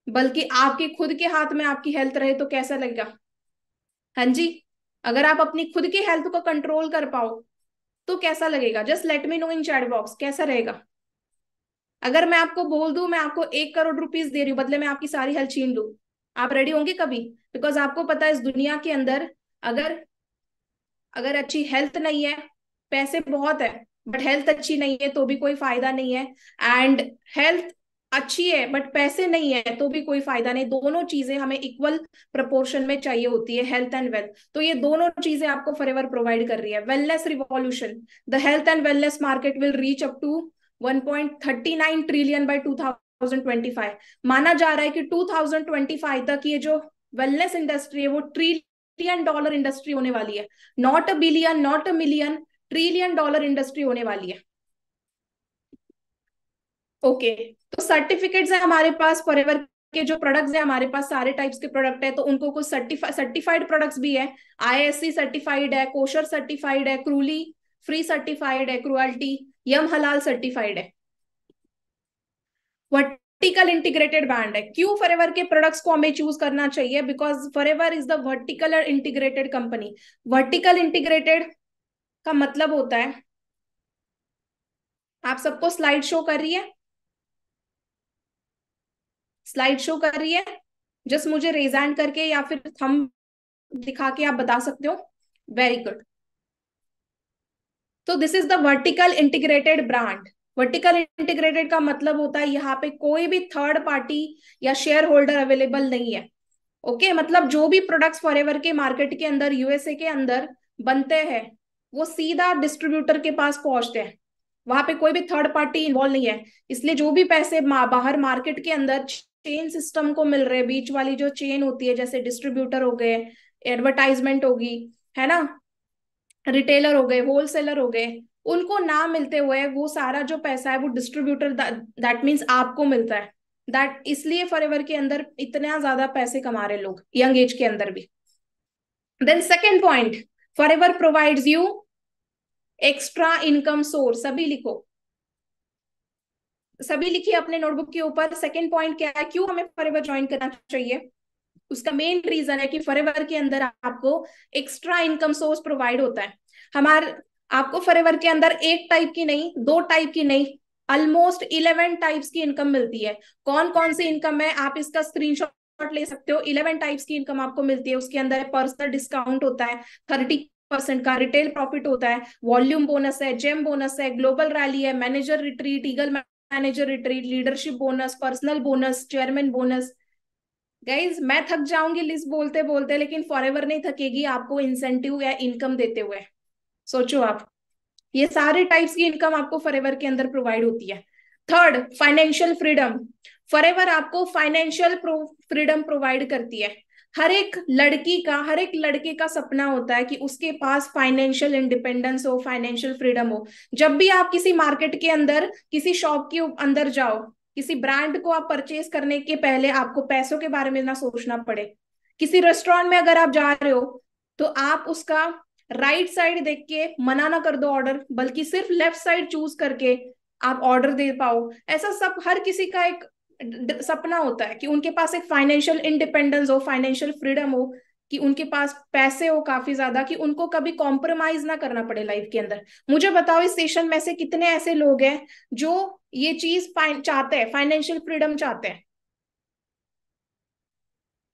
बल्कि आपके खुद के हाथ में आपकी हेल्थ रहे, तो कैसा लगेगा? हाँ जी, अगर आप अपनी खुद की हेल्थ को कंट्रोल कर पाओ तो कैसा लगेगा? जस्ट लेट मी नो इन चैट बॉक्स, कैसा रहेगा? अगर मैं आपको बोल दूं मैं आपको 1 करोड़ रुपीज दे रही हूँ, बदले में आपकी सारी हेल्थ छीन लूं, आप रेडी होंगे कभी? बिकॉज आपको पता है इस दुनिया के अंदर अगर अगर अच्छी हेल्थ नहीं है, पैसे बहुत है बट हेल्थ अच्छी नहीं है तो भी कोई फायदा नहीं है, एंड हेल्थ अच्छी है बट पैसे नहीं है तो भी कोई फायदा नहीं। दोनों चीजें हमें इक्वल प्रोपोर्शन में चाहिए होती है, हेल्थ एंड वेल्थ। तो ये दोनों चीजें आपको फॉरएवर प्रोवाइड कर रही है। Wellness revolution, the health and wellness market will reach up to 1.39 trillion by 2025। माना जा रहा है कि 2025 तक ये जो वेलनेस इंडस्ट्री है वो $1 ट्रिलियन इंडस्ट्री होने वाली है। Not a billion, not a million, $1 trillion industry होने वाली है। ओके, तो सर्टिफिकेट्स है हमारे पास फॉरएवर के, जो प्रोडक्ट्स है हमारे पास सारे टाइप्स के प्रोडक्ट है, तो उनको कुछ सर्टिफाइड प्रोडक्ट्स भी है। आईएससी सर्टिफाइड है, कोशर सर्टिफाइड है, क्रूली फ्री सर्टिफाइड है, क्रुएल्टी यम हलाल सर्टिफाइड है। वर्टिकल इंटीग्रेटेड ब्रांड है। क्यों फॉरएवर के प्रोडक्ट्स को हमें चूज करना चाहिए? Because forever is the vertical integrated company. Vertical integrated का मतलब होता है, आप सबको स्लाइड शो कर रही है? स्लाइड शो कर रही है? जस्ट मुझे रेज हैंड करके या फिर थंब दिखा के आप बता सकते हो। Very good. तो this is the vertical integrated brand. Vertical integrated का मतलब होता है यहाँ पे कोई भी थर्ड पार्टी या शेयर होल्डर अवेलेबल नहीं है। ओके, मतलब जो भी प्रोडक्ट्स फॉरएवर के मार्केट के अंदर यूएसए के अंदर बनते हैं वो सीधा डिस्ट्रीब्यूटर के पास पहुंचते हैं, वहां पे कोई भी थर्ड पार्टी इन्वॉल्व नहीं है। इसलिए जो भी पैसे बाहर मार्केट के अंदर चेन सिस्टम को मिल रहे हैं, बीच वाली जो चेन होती है, जैसे डिस्ट्रीब्यूटर हो गए, एडवर्टाइजमेंट होगी, है ना, रिटेलर हो गए, होलसेलर हो गए, उनको ना मिलते हुए वो सारा जो पैसा है वो डिस्ट्रीब्यूटर, दैट मीन्स आपको मिलता है। दैट इसलिए फॉरएवर के अंदर इतना ज्यादा पैसे कमा रहे लोग यंग एज के अंदर भी। Then second point, forever provides you extra income source. सभी लिखो, सभी लिखिए अपने नोटबुक के ऊपर। सेकेंड पॉइंट क्या है, क्यों हमें फॉरएवर ज्वाइन करना चाहिए? उसका मेन रीजन है कि फॉरएवर के अंदर आपको एक्स्ट्रा इनकम सोर्स प्रोवाइड होता है। हमारे आपको फॉरएवर के अंदर एक टाइप की नहीं, 2 टाइप की नहीं, ऑलमोस्ट 11 टाइप्स की इनकम मिलती है। कौन कौन सी इनकम है आप इसका स्क्रीनशॉट ले सकते हो। 11 टाइप्स की इनकम आपको मिलती है। उसके अंदर पर्सनल डिस्काउंट होता है 30% का, रिटेल प्रॉफिट होता है, वॉल्यूम बोनस है, जेम बोनस है, ग्लोबल रैली है, manager retreat, eagle manager retreat, leadership bonus, personal bonus, chairman bonus. Guys मैं थक जाऊंगी लिस्ट बोलते बोलते, लेकिन फॉरएवर नहीं थकेगी आपको इंसेंटिव या इनकम देते हुए। सोचो आप, ये सारे टाइप्स की इनकम आपको फॉरएवर के अंदर प्रोवाइड होती है। Third, financial freedom. फॉरएवर आपको फाइनेंशियल फ्रीडम प्रोवाइड करती है। हर एक लड़की का, हर एक लड़के का सपना होता है कि उसके पास फाइनेंशियल इंडिपेंडेंस हो, फाइनेंशियल फ्रीडम हो। जब भी आप किसी मार्केट के अंदर, किसी शॉप के अंदर जाओ, किसी ब्रांड को आप परचेज करने के पहले आपको पैसों के बारे में ना सोचना पड़े। किसी रेस्टोरेंट में अगर आप जा रहे हो तो आप उसका राइट साइड देख के मना ना कर दो ऑर्डर, बल्कि सिर्फ लेफ्ट साइड चूज करके आप ऑर्डर दे पाओ। ऐसा सब हर किसी का एक सपना होता है कि उनके पास एक फाइनेंशियल इंडिपेंडेंस हो, फाइनेंशियल फ्रीडम हो, कि उनके पास पैसे हो काफी ज्यादा, कि उनको कभी कॉम्प्रोमाइज ना करना पड़े लाइफ के अंदर। मुझे बताओ इस सेशन में से कितने ऐसे लोग हैं जो ये चीज चाहते हैं, फाइनेंशियल फ्रीडम चाहते हैं,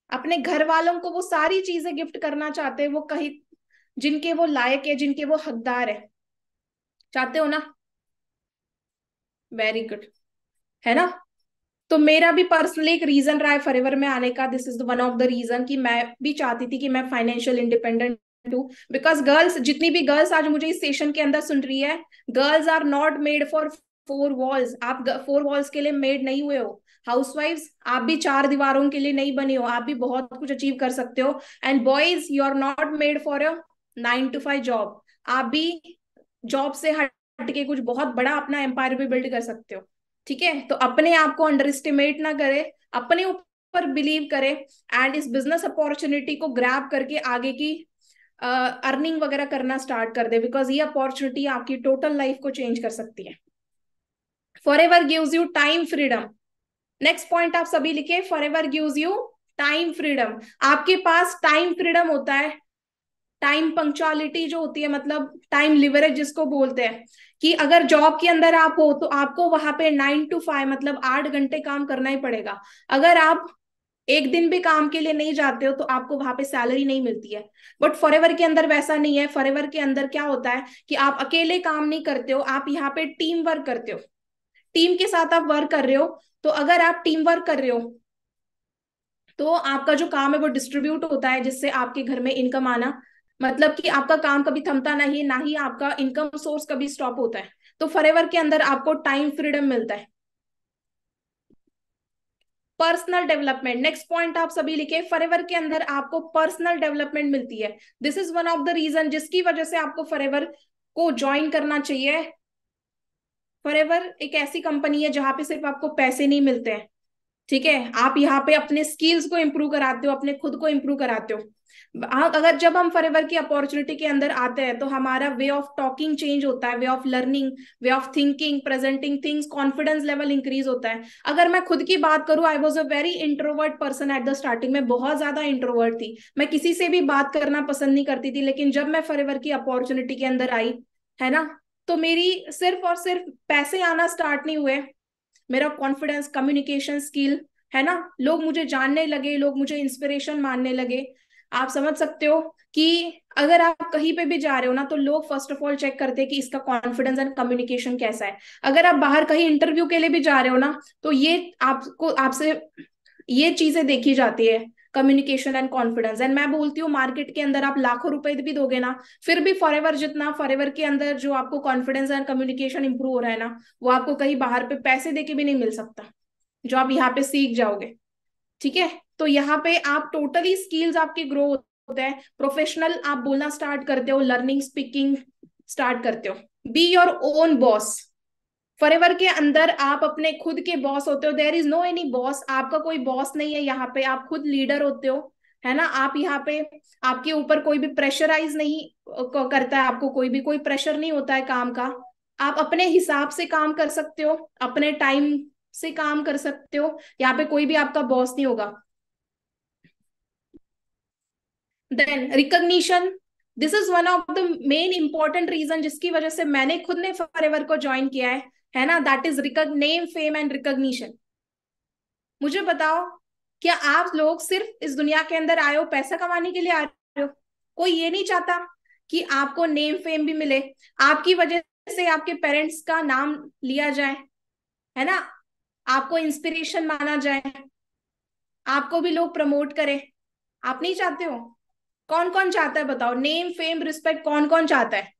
अपने घर वालों को वो सारी चीजें गिफ्ट करना चाहते हैं, वो कहीं जिनके वो लायक है, जिनके वो हकदार है। चाहते हो ना? वेरी गुड, है ना? तो मेरा भी पर्सनली एक रीजन रहा है फॉरएवर में आने का। This is one of the reason कि मैं भी चाहती थी कि मैं फाइनेंशियल इंडिपेंडेंट हूँ। बिकॉज गर्ल्स, जितनी भी गर्ल्स आज मुझे इस सेशन के अंदर सुन रही है, girls are not made for four walls. आप फोर वॉल्स के लिए मेड नहीं हुए हो। हाउसवाइफ्स, आप भी चार दीवारों के लिए नहीं बनी हो, आप भी बहुत कुछ अचीव कर सकते हो। And boys, you are not made for a 9 to 5 job. आप भी जॉब से हट के कुछ बहुत बड़ा अपना एम्पायर भी बिल्ड कर सकते हो। ठीक है? तो अपने आप को अंडर एस्टिमेट ना करे, अपने ऊपर बिलीव करे, एंड इस बिजनेस अपॉर्चुनिटी को ग्रैब करके आगे की अर्निंग वगैरह करना स्टार्ट कर दे। बिकॉज ये अपॉर्चुनिटी आपकी टोटल लाइफ को चेंज कर सकती है। Forever gives you time freedom. Next point आप सभी लिखे, forever gives you time freedom. आपके पास टाइम फ्रीडम होता है। टाइम पंक्चुअलिटी जो होती है, मतलब टाइम लिवरेज जिसको बोलते हैं, कि अगर जॉब के अंदर आप हो तो आपको वहां पे 9 to 5 मतलब 8 घंटे काम करना ही पड़ेगा। अगर आप एक दिन भी काम के लिए नहीं जाते हो तो आपको वहां पे सैलरी नहीं मिलती है। बट फॉरएवर के अंदर वैसा नहीं है। फॉरएवर के अंदर क्या होता है कि आप अकेले काम नहीं करते हो, आप यहाँ पे टीम वर्क करते हो। टीम के साथ आप वर्क कर रहे हो। तो अगर आप टीम वर्क कर रहे हो तो आपका जो काम है वो डिस्ट्रीब्यूट होता है, जिससे आपके घर में इनकम आना, मतलब कि आपका काम कभी थमता नहीं, ना ही आपका इनकम सोर्स कभी स्टॉप होता है। तो फॉरएवर के अंदर आपको टाइम फ्रीडम मिलता है। पर्सनल डेवलपमेंट, नेक्स्ट पॉइंट आप सभी लिखे, फॉरएवर के अंदर आपको पर्सनल डेवलपमेंट मिलती है। This is one of the reason जिसकी वजह से आपको फॉरएवर को ज्वाइन करना चाहिए। फॉरएवर एक ऐसी कंपनी है जहां पे सिर्फ आपको पैसे नहीं मिलते हैं। ठीक है? आप यहाँ पे अपने स्किल्स को इम्प्रूव कराते हो, अपने खुद को इम्प्रूव कराते हो। अगर जब हम फॉरएवर की अपॉर्चुनिटी के अंदर आते हैं तो हमारा वे ऑफ टॉकिंग चेंज होता है, way of learning, way of thinking, presenting things, confidence level increase होता है। अगर मैं खुद की बात करूं, I was a very introvert person at the starting में, बहुत ज्यादा इंट्रोवर्ट थी। मैं किसी से भी बात करना पसंद नहीं करती थी। लेकिन जब मैं फॉरएवर की अपॉर्चुनिटी के अंदर आई, है ना, तो मेरी सिर्फ और सिर्फ पैसे आना स्टार्ट नहीं हुए, मेरा कॉन्फिडेंस, कम्युनिकेशन स्किल, है ना, लोग मुझे जानने लगे, लोग मुझे इंस्पिरेशन मानने लगे। आप समझ सकते हो कि अगर आप कहीं पे भी जा रहे हो ना, तो लोग फर्स्ट ऑफ ऑल चेक करते हैं कि इसका कॉन्फिडेंस एंड कम्युनिकेशन कैसा है। अगर आप बाहर कहीं इंटरव्यू के लिए भी जा रहे हो ना, तो ये आपको, आपसे ये चीजें देखी जाती है, कम्युनिकेशन एंड कॉन्फिडेंस। एंड मैं बोलती हूँ मार्केट के अंदर आप लाखों रुपए भी दोगे ना, फिर भी फॉरएवर जितना, फॉरएवर के अंदर जो आपको कॉन्फिडेंस एंड कम्युनिकेशन इंप्रूव हो रहा है ना, वो आपको कहीं बाहर पे पैसे देके भी नहीं मिल सकता, जो आप यहाँ पे सीख जाओगे। ठीक है? तो यहाँ पे आप टोटली स्किल्स आपके ग्रो होते हैं, प्रोफेशनल आप बोलना स्टार्ट करते हो, लर्निंग स्पीकिंग स्टार्ट करते हो। Be your own boss. Forever के अंदर आप अपने खुद के बॉस होते हो। There is no any boss, आपका कोई बॉस नहीं है यहाँ पे, आप खुद लीडर होते हो, है ना। आप यहाँ पे, आपके ऊपर कोई भी प्रेशराइज नहीं करता है, आपको कोई भी कोई प्रेशर नहीं होता है काम का। आप अपने हिसाब से काम कर सकते हो, अपने टाइम से काम कर सकते हो। यहाँ पे कोई भी आपका बॉस नहीं होगा। Then recognition, this is one of the main important reason जिसकी वजह से मैंने खुद ने फॉरएवर को ज्वाइन किया है ना, that is name fame and recognition. मुझे बताओ, क्या आप लोग सिर्फ इस दुनिया के अंदर आए हो पैसा कमाने के लिए आ रहे हो? कोई ये नहीं चाहता कि आपको नेम फेम भी मिले, आपकी वजह से आपके पेरेंट्स का नाम लिया जाए, है ना, आपको इंस्पिरेशन माना जाए, आपको भी लोग प्रमोट करें? आप नहीं चाहते हो? कौन कौन चाहता है बताओ? नेम फेम रिस्पेक्ट कौन कौन चाहता है?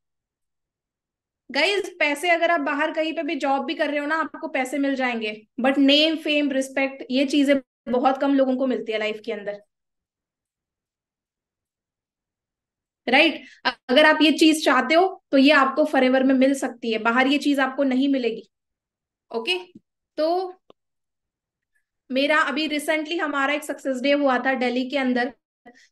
गाइज पैसे, अगर आप बाहर कहीं पे भी जॉब भी कर रहे हो ना, आपको पैसे मिल जाएंगे, बट नेम फेम रिस्पेक्ट ये चीजें बहुत कम लोगों को मिलती है लाइफ के अंदर, राइट। अगर आप ये चीज चाहते हो तो ये आपको फॉरएवर में मिल सकती है, बाहर ये चीज आपको नहीं मिलेगी। ओके। तो मेरा अभी रिसेंटली हमारा एक सक्सेस डे हुआ था दिल्ली के अंदर,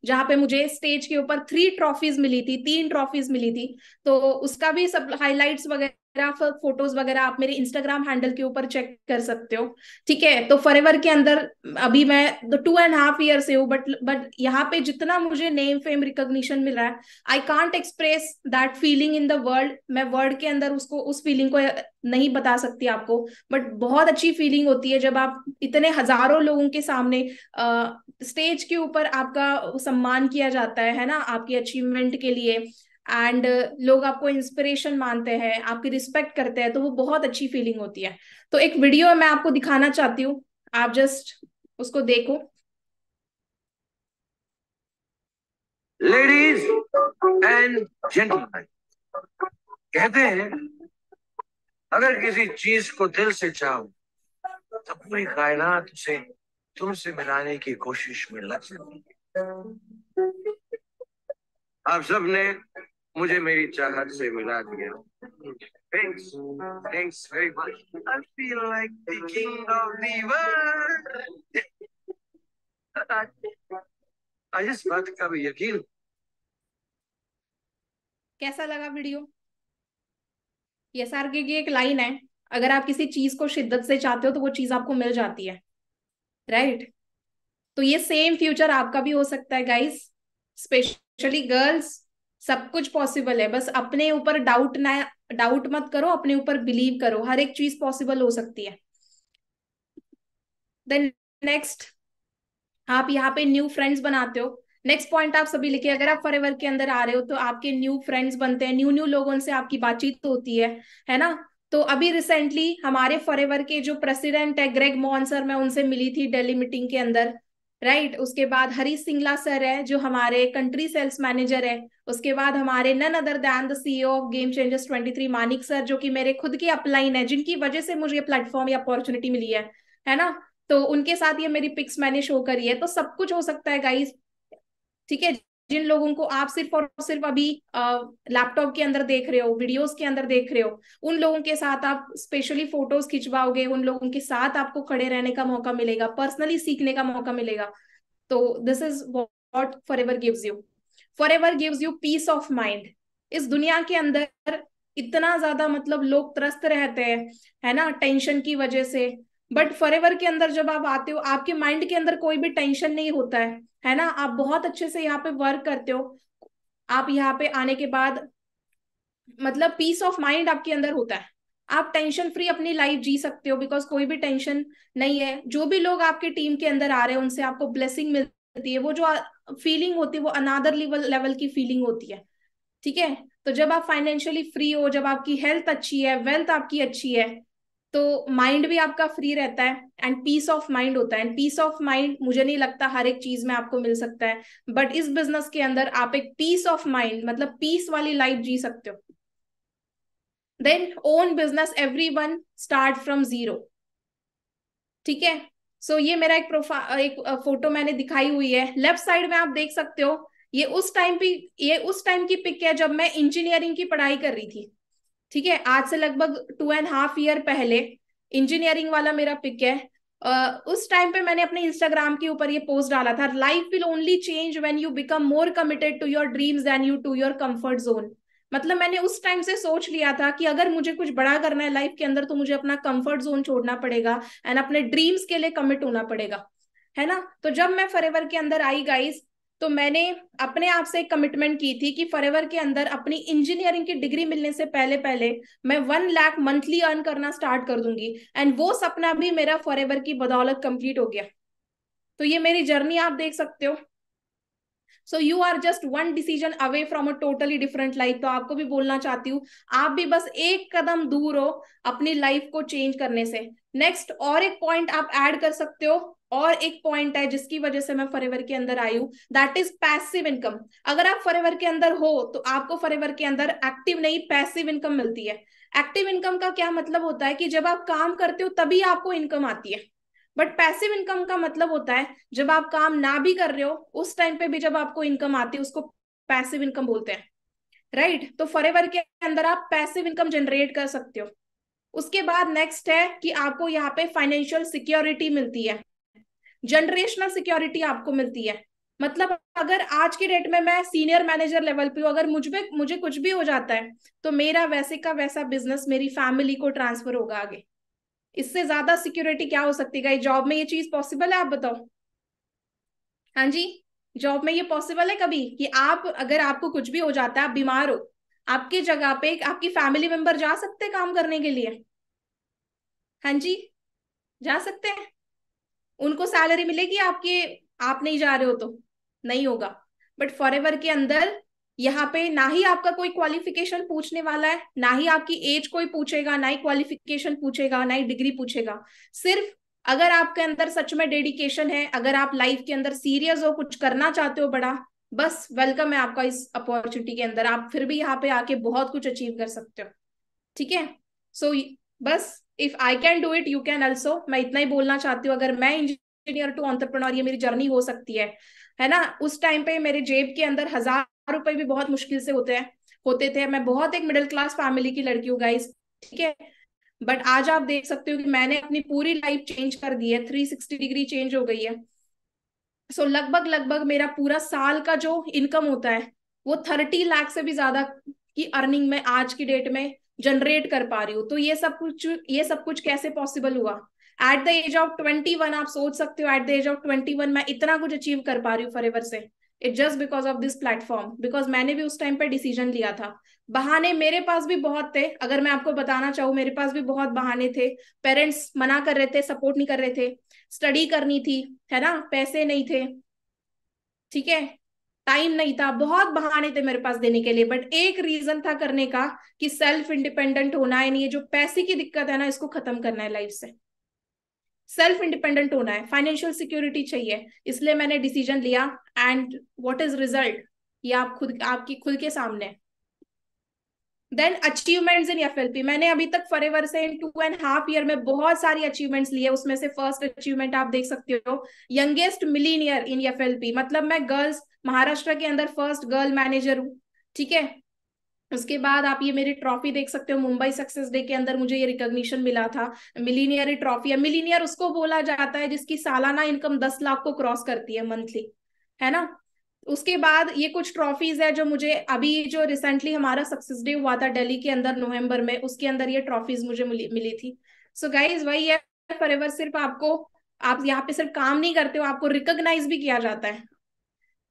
जहां पे मुझे स्टेज के ऊपर 3 ट्रॉफीज मिली थी, 3 ट्रॉफीज मिली थी। तो उसका भी सब हाइलाइट्स वगैरह, फोटोज वगैरह आप मेरे इंस्टाग्राम हैंडल के ऊपर चेक कर सकते हो। ठीक है। तो फॉरएवर के अंदर अभी मैं 2.5 ईयर से हूँ, बट यहाँ पे जितना मुझे नेम फेम रिकॉग्निशन मिल रहा है, I can't express that feeling in the world. मैं वर्ड के अंदर उसको, उस फीलिंग को नहीं बता सकती आपको। बट बहुत अच्छी फीलिंग होती है जब आप इतने हजारों लोगों के सामने स्टेज के ऊपर आपका सम्मान किया जाता है ना, आपकी अचीवमेंट के लिए। एंड लोग आपको इंस्पिरेशन मानते हैं, आपकी रिस्पेक्ट करते हैं, तो वो बहुत अच्छी फीलिंग होती है। तो एक वीडियो मैं आपको दिखाना चाहती हूँ, आप जस्ट उसको देखो। लेडीज एंड जेंटलमैन, कहते हैं अगर किसी चीज को दिल से चाहो तो पूरी कायनात उसे तुमसे मिलाने की कोशिश में लग सकती है। आप सबने मुझे मेरी चाहत से मिला दिया। Thanks, thanks very much. I feel like the king of the world. आज इस बात का भी यकीन। कैसा लगा वीडियो? एसआरके की एक लाइन है, अगर आप किसी चीज को शिद्दत से चाहते हो तो वो चीज आपको मिल जाती है, राइट। तो ये सेम फ्यूचर आपका भी हो सकता है गाइस, स्पेशली गर्ल्स। सब कुछ पॉसिबल है, बस अपने ऊपर डाउट ना, डाउट मत करो, अपने ऊपर बिलीव करो, हर एक चीज पॉसिबल हो सकती है। देन नेक्स्ट, आप यहाँ पे न्यू फ्रेंड्स बनाते हो। नेक्स्ट पॉइंट आप सभी लिखिए, अगर आप फॉरएवर के अंदर आ रहे हो तो आपके न्यू फ्रेंड्स बनते हैं, न्यू न्यू लोगों से आपकी बातचीत होती है ना। तो अभी रिसेंटली हमारे फॉरएवर के जो प्रेसिडेंट है ग्रेग मॉन सर, मैं उनसे मिली थी दिल्ली मीटिंग के अंदर, राइट। उसके बाद हरीश सिंगला सर है जो हमारे कंट्री सेल्स मैनेजर है। उसके बाद हमारे none other than the CEO of game changers 23 Manik sir, जो कि मेरे खुद के अपलाइन है, जिनकी वजह से मुझे प्लेटफॉर्म या अपॉर्चुनिटी मिली है ना। तो उनके साथ ये मेरी पिक्स मैंने शो करी है। तो सब कुछ हो सकता है गाइस, ठीक है। जिन लोगों को आप सिर्फ और सिर्फ अभी लैपटॉप के अंदर देख रहे हो, वीडियोस के अंदर देख रहे हो, उन लोगों के साथ आप स्पेशली फोटोज खिंचवाओगे, उन लोगों के साथ आपको खड़े रहने का मौका मिलेगा, पर्सनली सीखने का मौका मिलेगा। तो this is what forever gives you. Forever gives you peace of mind. इस दुनिया के अंदर इतना ज्यादा मतलब लोग त्रस्त रहते हैं, है ना, टेंशन की वजह से। बट फॉरएवर के अंदर जब आप आते हो, आपके माइंड के अंदर कोई भी टेंशन नहीं होता है ना। आप बहुत अच्छे से यहाँ पे वर्क करते हो। आप यहाँ पे आने के बाद मतलब पीस ऑफ माइंड आपके अंदर होता है, आप टेंशन फ्री अपनी लाइफ जी सकते हो, बिकॉज कोई भी टेंशन नहीं है। जो भी लोग आपके टीम के अंदर आ रहे हैं उनसे आपको ब्लेसिंग मिलती है, वो जो फीलिंग होती है वो अनादर लेवल लेवल की फीलिंग होती है, ठीक है। तो जब आप फाइनेंशियली फ्री हो, जब आपकी हेल्थ अच्छी है, वेल्थ आपकी अच्छी है, तो माइंड भी आपका फ्री रहता है एंड पीस ऑफ माइंड होता है। एंड पीस ऑफ माइंड मुझे नहीं लगता हर एक चीज में आपको मिल सकता है, बट इस बिजनेस के अंदर आप एक पीस ऑफ माइंड मतलब पीस वाली लाइफ जी सकते हो। Then own business, every one start from zero, ठीक है। सो ये मेरा एक प्रोफाइल, एक फोटो मैंने दिखाई हुई है, लेफ्ट साइड में आप देख सकते हो। ये उस टाइम पे, ये उस टाइम की पिक है जब मैं इंजीनियरिंग की पढ़ाई कर रही थी, ठीक है। आज से लगभग 2.5 ईयर पहले इंजीनियरिंग वाला मेरा पिक है। उस टाइम पे मैंने अपने इंस्टाग्राम के ऊपर ये पोस्ट डाला था, life will only change when you become more committed to your dreams then you to your comfort zone. मतलब मैंने उस टाइम से सोच लिया था कि अगर मुझे कुछ बड़ा करना है लाइफ के अंदर तो मुझे अपना कंफर्ट जोन छोड़ना पड़ेगा एंड अपने ड्रीम्स के लिए कमिट होना पड़ेगा, है ना। तो जब मैं फॉरएवर के अंदर आई गाइस, तो मैंने अपने आप से एक कमिटमेंट की थी कि फॉरएवर के अंदर अपनी इंजीनियरिंग की डिग्री मिलने से पहले पहले मैं 1 लाख मंथली अर्न करना स्टार्ट कर दूंगी। एंड वो सपना भी मेरा फॉरएवर की बदौलत कंप्लीट हो गया। तो ये मेरी जर्नी आप देख सकते हो। So you are just one decision away from a totally different life. तो आपको भी बोलना चाहती हूँ, आप भी बस एक कदम दूर हो अपनी लाइफ को चेंज करने से। नेक्स्ट और एक पॉइंट आप ऐड कर सकते हो, और एक पॉइंट है जिसकी वजह से मैं फॉरएवर के अंदर आई हूँ, दैट इज पैसिव इनकम। अगर आप फॉरएवर के अंदर हो तो आपको फॉरएवर के अंदर एक्टिव नहीं पैसिव इनकम मिलती है। एक्टिव इनकम का क्या मतलब होता है कि जब आप काम करते हो तभी आपको इनकम आती है, बट पैसिव इनकम का मतलब होता है जब आप काम ना भी कर रहे हो उस टाइम पे भी जब आपको इनकम आती है, उसको पैसिव इनकम बोलते हैं, राइट। तो फॉरएवर के अंदर आप पैसिव इनकम जनरेट कर सकते हो। उसके बाद नेक्स्ट है कि आपको यहाँ पे फाइनेंशियल सिक्योरिटी मिलती है, जनरेशनल सिक्योरिटी आपको मिलती है। मतलब अगर आज की डेट में मैं सीनियर मैनेजर लेवल पे हूँ, अगर मुझे कुछ भी हो जाता है तो मेरा वैसे का वैसा बिजनेस मेरी फैमिली को ट्रांसफर होगा आगे। इससे ज्यादा सिक्योरिटी क्या हो सकती है? जॉब में ये चीज पॉसिबल है? आप बताओ। हाँ जी, जॉब में ये पॉसिबल है कभी कि आप अगर आपको कुछ भी हो जाता है, आप बीमार हो, आपकी जगह पे आपकी फैमिली मेंबर जा सकते हैं काम करने के लिए? हाँ जी, जा सकते हैं। उनको सैलरी मिलेगी आपके, आप नहीं जा रहे हो तो नहीं होगा। बट फॉरएवर के अंदर यहाँ पे ना ही आपका कोई क्वालिफिकेशन पूछने वाला है, ना ही आपकी एज कोई पूछेगा, ना ही क्वालिफिकेशन पूछेगा, ना ही डिग्री पूछेगा। सिर्फ अगर आपके अंदर सच में डेडिकेशन है, अगर आप लाइफ के अंदर सीरियस हो, कुछ करना चाहते हो बड़ा, बस वेलकम है आपका इस अपॉर्चुनिटी के अंदर। आप फिर भी यहाँ पे आके बहुत कुछ अचीव कर सकते हो, ठीक है। सो बस if I can do it you can also, मैं इतना ही बोलना चाहती हूँ। अगर मैं इंजीनियर टू एंटरप्रेन्योर, ये मेरी जर्नी हो सकती है ना। उस टाइम पे मेरे जेब के अंदर 1000 रुपए भी बहुत मुश्किल से होते थे। मैं बहुत एक मिडिल क्लास फैमिली की लड़की हूँ गाइस, ठीक है। बट आज आप देख सकते हो कि मैंने अपनी पूरी लाइफ चेंज कर दी है, 360 डिग्री चेंज हो गई है। सो लगभग लगभग मेरा पूरा साल का जो इनकम होता है वो 30 लाख से भी ज्यादा की अर्निंग में आज की डेट में जनरेट कर पा रही हूँ। तो ये सब कुछ कैसे पॉसिबल हुआ? एट द एज ऑफ 21, आप सोच सकते हो एट द एज ऑफ 21 मैं इतना कुछ अचीव कर पा रही हूँ फॉरएवर से। It just because of this platform, because मैंने भी उस टाइम पे डिसीजन लिया था। बहाने मेरे पास भी बहुत थे, अगर मैं आपको बताना चाहूँ मेरे पास भी बहुत बहाने थे। पेरेंट्स मना कर रहे थे, सपोर्ट नहीं कर रहे थे, स्टडी करनी थी, है ना, पैसे नहीं थे, ठीक है, टाइम नहीं था, बहुत बहाने थे मेरे पास देने के लिए। बट एक रीजन था करने का कि सेल्फ इंडिपेंडेंट होना है, नहीं ये जो पैसे की दिक्कत है ना इसको खत्म करना है लाइफ से। सेल्फ इंडिपेंडेंट होना है, फाइनेंशियल सिक्योरिटी चाहिए, इसलिए मैंने डिसीजन लिया। एंड व्हाट इज रिजल्ट, ये आप खुद आपकी खुद के सामने। देन अचीवमेंट्स इन एफएलपी, मैंने अभी तक फॉरएवर से इन 2.5 ईयर में बहुत सारी अचीवमेंट्स ली है। उसमें से फर्स्ट अचीवमेंट आप देख सकते हो, यंगेस्ट मिलीनियर इन एफएलपी, मतलब मैं गर्ल्स महाराष्ट्र के अंदर फर्स्ट गर्ल मैनेजर हूँ, ठीक है। उसके बाद आप ये मेरी ट्रॉफी देख सकते हो, मुंबई सक्सेस डे के अंदर मुझे ये रिकॉग्निशन मिला था। मिलीनियर ट्रॉफी है, मिलीनियर उसको बोला जाता है जिसकी सालाना इनकम 10 लाख को क्रॉस करती है मंथली, है ना। उसके बाद ये कुछ ट्रॉफीज है जो मुझे अभी जो रिसेंटली हमारा सक्सेस डे हुआ था दिल्ली के अंदर नवंबर में, उसके अंदर ये ट्रॉफीज मुझे मिली थी। सो गाइज वही है फॉरएवर, सिर्फ आपको, आप यहाँ पे सिर्फ काम नहीं करते हो, आपको रिकॉग्नाइज भी किया जाता है।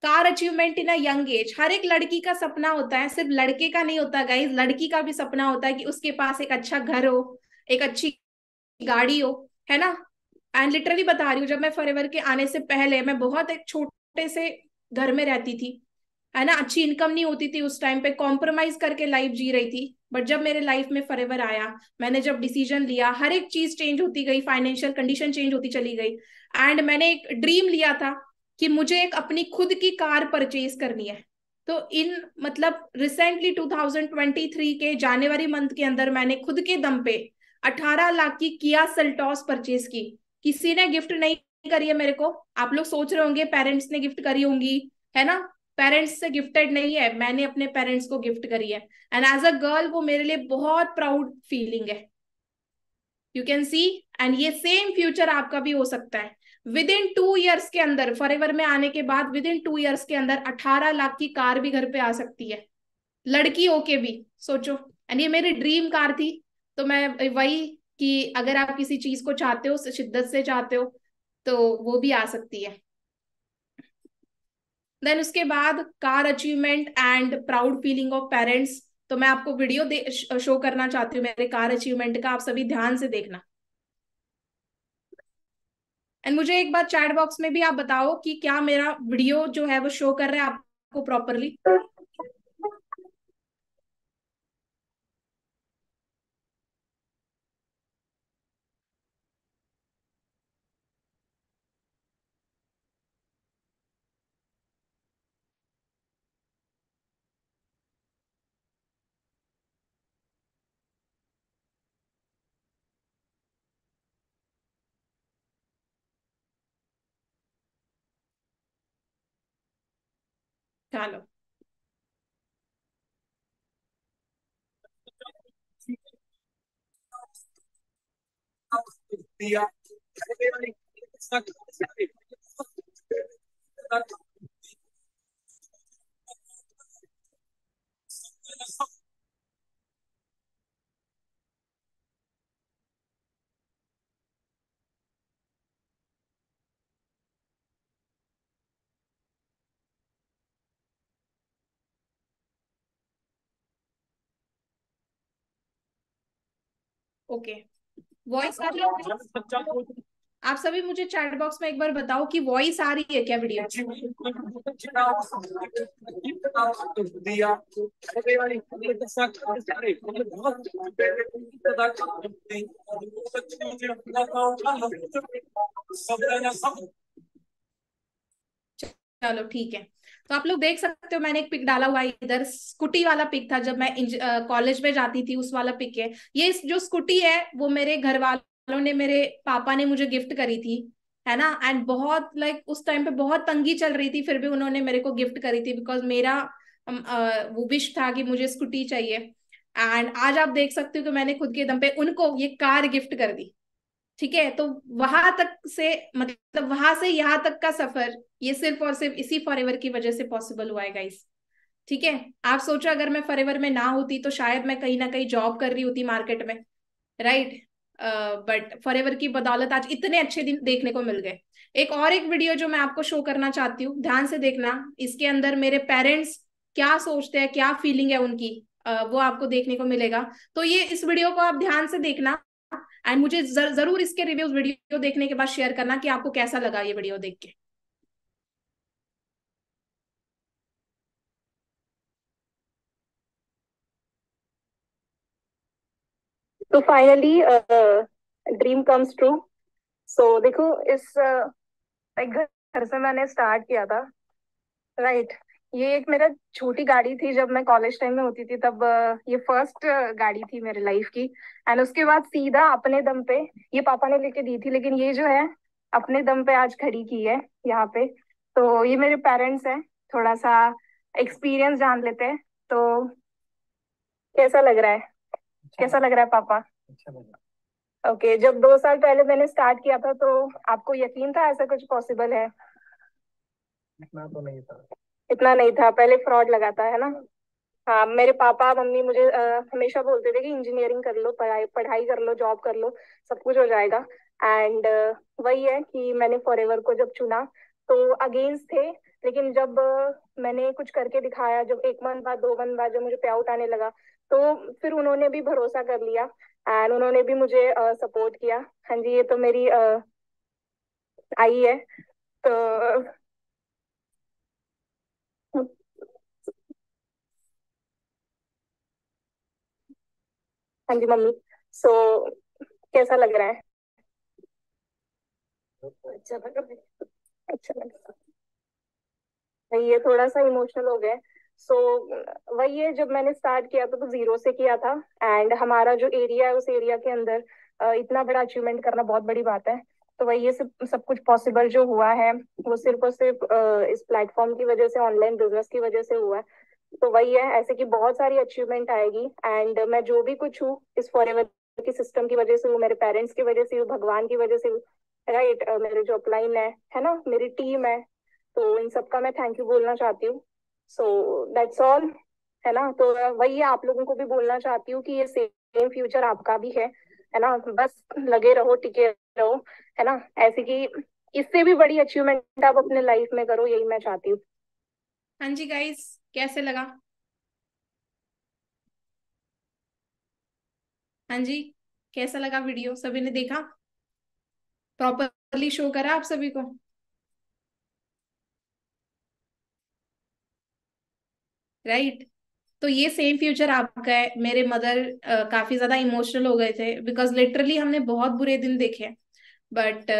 Car achievement in a young age, हर एक लड़की का सपना होता है, सिर्फ लड़के का नहीं होता गाइज, लड़की का भी सपना होता है कि उसके पास एक अच्छा घर हो, एक अच्छी गाड़ी हो, है ना। एंड लिटरली बता रही हूँ, जब मैं फॉरएवर के आने से पहले मैं बहुत एक छोटे से घर में रहती थी, है ना, अच्छी इनकम नहीं होती थी उस टाइम पे, कॉम्प्रोमाइज करके लाइफ जी रही थी। बट जब मेरे लाइफ में फॉरएवर आया, मैंने जब डिसीजन लिया, हर एक चीज चेंज होती गई, फाइनेंशियल कंडीशन चेंज होती चली गई। एंड मैंने एक ड्रीम लिया था कि मुझे एक अपनी खुद की कार परचेज करनी है। तो इन मतलब रिसेंटली 2023 के जनवरी मंथ के अंदर मैंने खुद के दम पे 18 लाख की किया सेल्टॉस परचेज की। किसी ने गिफ्ट नहीं करी है मेरे को। आप लोग सोच रहे होंगे पेरेंट्स ने गिफ्ट करी होंगी, है ना, पेरेंट्स से गिफ्टेड नहीं है, मैंने अपने पेरेंट्स को गिफ्ट करी है। एंड एज अ गर्ल वो मेरे लिए बहुत प्राउड फीलिंग है, यू कैन सी। एंड ये सेम फ्यूचर आपका भी हो सकता है। विद इन 2 ईयर्स के अंदर, फॉरएवर में आने के बाद विद इन 2 ईयर्स के अंदर 18 लाख की कार भी घर पे आ सकती है, लड़की होके भी सोचो। एंड ये मेरी ड्रीम कार थी। तो मैं वही कि अगर आप किसी चीज को चाहते हो, शिद्दत से चाहते हो, तो वो भी आ सकती है। देन उसके बाद car achievement and proud feeling of parents, तो मैं आपको वीडियो शो करना चाहती हूँ मेरे कार अचीवमेंट का, आप सभी ध्यान से देखना। एंड मुझे एक बार चैट बॉक्स में भी आप बताओ कि क्या मेरा वीडियो जो है वो शो कर रहा है आपको प्रॉपरली। चलो ओके, वॉइस आ रही है? आप सभी मुझे चैट बॉक्स में एक बार बताओ कि वॉइस आ रही है क्या वीडियो। चलो ठीक है। तो आप लोग देख सकते हो मैंने एक पिक डाला हुआ है इधर, स्कूटी वाला पिक था जब मैं कॉलेज में जाती थी, उस वाला पिक है ये। जो स्कूटी है वो मेरे घर वालों ने, मेरे पापा ने मुझे गिफ्ट करी थी, है ना। एंड बहुत लाइक उस टाइम पे बहुत तंगी चल रही थी, फिर भी उन्होंने मेरे को गिफ्ट करी थी बिकॉज मेरा वो विश था कि मुझे स्कूटी चाहिए। एंड आज आप देख सकते हो कि मैंने खुद के दम पे उनको ये कार गिफ्ट कर दी। ठीक है, तो वहां तक से मतलब वहां से यहाँ तक का सफर ये सिर्फ और सिर्फ इसी फॉरएवर की वजह से पॉसिबल हुआ है गाइस। ठीक है, आप सोचो अगर मैं फॉरएवर में ना होती तो शायद मैं कहीं ना कहीं जॉब कर रही होती मार्केट में, राइट। बट फॉरएवर की बदौलत आज इतने अच्छे दिन देखने को मिल गए। एक और एक वीडियो जो मैं आपको शो करना चाहती हूँ, ध्यान से देखना। इसके अंदर मेरे पेरेंट्स क्या सोचते हैं, क्या फीलिंग है उनकी, वो आपको देखने को मिलेगा। तो ये इस वीडियो को आप ध्यान से देखना एंड मुझे जरूर इसके रिव्यूज वीडियो देखने के बाद शेयर करना कि आपको कैसा लगा ये वीडियो देख के। तो फाइनली ड्रीम कम्स ट्रू। सो देखो, इस एक घर से मैंने स्टार्ट किया था, राइट। ये एक मेरा छोटी गाड़ी थी जब मैं कॉलेज टाइम में होती थी, तब ये फर्स्ट गाड़ी थी मेरे लाइफ की। एंड उसके बाद सीधा अपने दम पे, ये पापा ने लेके दी थी, लेकिन ये जो है अपने दम पे आज खड़ी की है यहाँ पे। तो ये मेरे पेरेंट्स हैं। थोड़ा सा एक्सपीरियंस जान लेते हैं। तो कैसा लग रहा है? कैसा लग रहा है पापा? ओके, जब 2 साल पहले मैंने स्टार्ट किया था तो आपको यकीन था ऐसा कुछ पॉसिबल है? इतना नहीं था, पहले फ्रॉड लगाता है ना। हाँ, मेरे पापा मम्मी मुझे हमेशा बोलते थे कि इंजीनियरिंग कर लो, पढ़ाई पढ़ाई कर लो, जॉब कर लो, सब कुछ हो जाएगा। एंड वही है कि मैंने फॉरएवर को जब चुना तो अगेंस्ट थे, लेकिन जब मैंने कुछ करके दिखाया, जब 1 मंथ बाद 2 मंथ बाद जब मुझे पे आउट आने लगा, तो फिर उन्होंने भी भरोसा कर लिया एंड उन्होंने भी मुझे सपोर्ट किया। हाँ जी, ये तो मेरी आई है। तो हाँ जी मम्मी। सो कैसा लग रहा है? अच्छा लग रहा है। अच्छा लग रहा है। भाई ये थोड़ा सा इमोशनल हो गए। सो वही है, जब मैंने स्टार्ट किया था तो जीरो से किया था। एंड हमारा जो एरिया है उस एरिया के अंदर इतना बड़ा अचीवमेंट करना बहुत बड़ी बात है। तो वही ये सब कुछ पॉसिबल जो हुआ है वो सिर्फ और सिर्फ इस प्लेटफॉर्म की वजह से, ऑनलाइन बिजनेस की वजह से हुआ है। तो वही है, ऐसे की बहुत सारी अचीवमेंट आएगी। एंड मैं जो भी कुछ हूँ इस फॉरएवर की सिस्टम की वजह से हूँ, मेरे पेरेंट्स की वजह से हूँ, भगवान की वजह से हूँ, राइट। मेरे जो अपलाइन है ना, मेरी टीम है। तो इन सबका मैं थैंक यू बोलना चाहती हूँ। सो दैट्स ऑल, है ना। तो वही है, आप लोगों को भी बोलना चाहती हूँ कि ये सेम फ्यूचर आपका भी है ना। बस लगे रहो, टिके रहो, है ना। ऐसे कि इससे भी बड़ी अचीवमेंट आप अपने लाइफ में करो, यही मैं चाहती हूँ। हाँ जी गाइस, कैसे लगा? हाँ जी, कैसा लगा वीडियो, सभी ने देखा प्रॉपर? क्लियरली शो करा आप सभी को? राइट। तो ये सेम फ्यूचर आपका है। मेरे मदर काफी ज्यादा इमोशनल हो गए थे बिकॉज लिटरली हमने बहुत बुरे दिन देखे। बट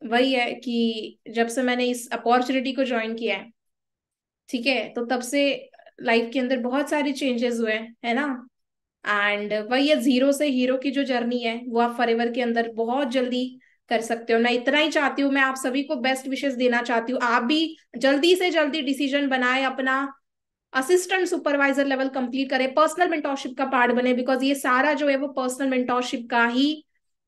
वही है कि जब से मैंने इस अपॉर्चुनिटी को ज्वाइन किया है, ठीक है, तो तब से लाइफ के अंदर बहुत सारे चेंजेस हुए हैं, है ना। एंड वही है, जीरो से हीरो की जो जर्नी है वो आप फॉरएवर के अंदर बहुत जल्दी कर सकते हो। मैं इतना ही चाहती हूँ, मैं आप सभी को बेस्ट विशेस देना चाहती हूँ, आप भी जल्दी से जल्दी डिसीजन बनाए, अपना असिस्टेंट सुपरवाइजर लेवल कंप्लीट करे, पर्सनल मेंटोरशिप का पार्ट बने, बिकॉज ये सारा जो है वो पर्सनल मेंटोरशिप का ही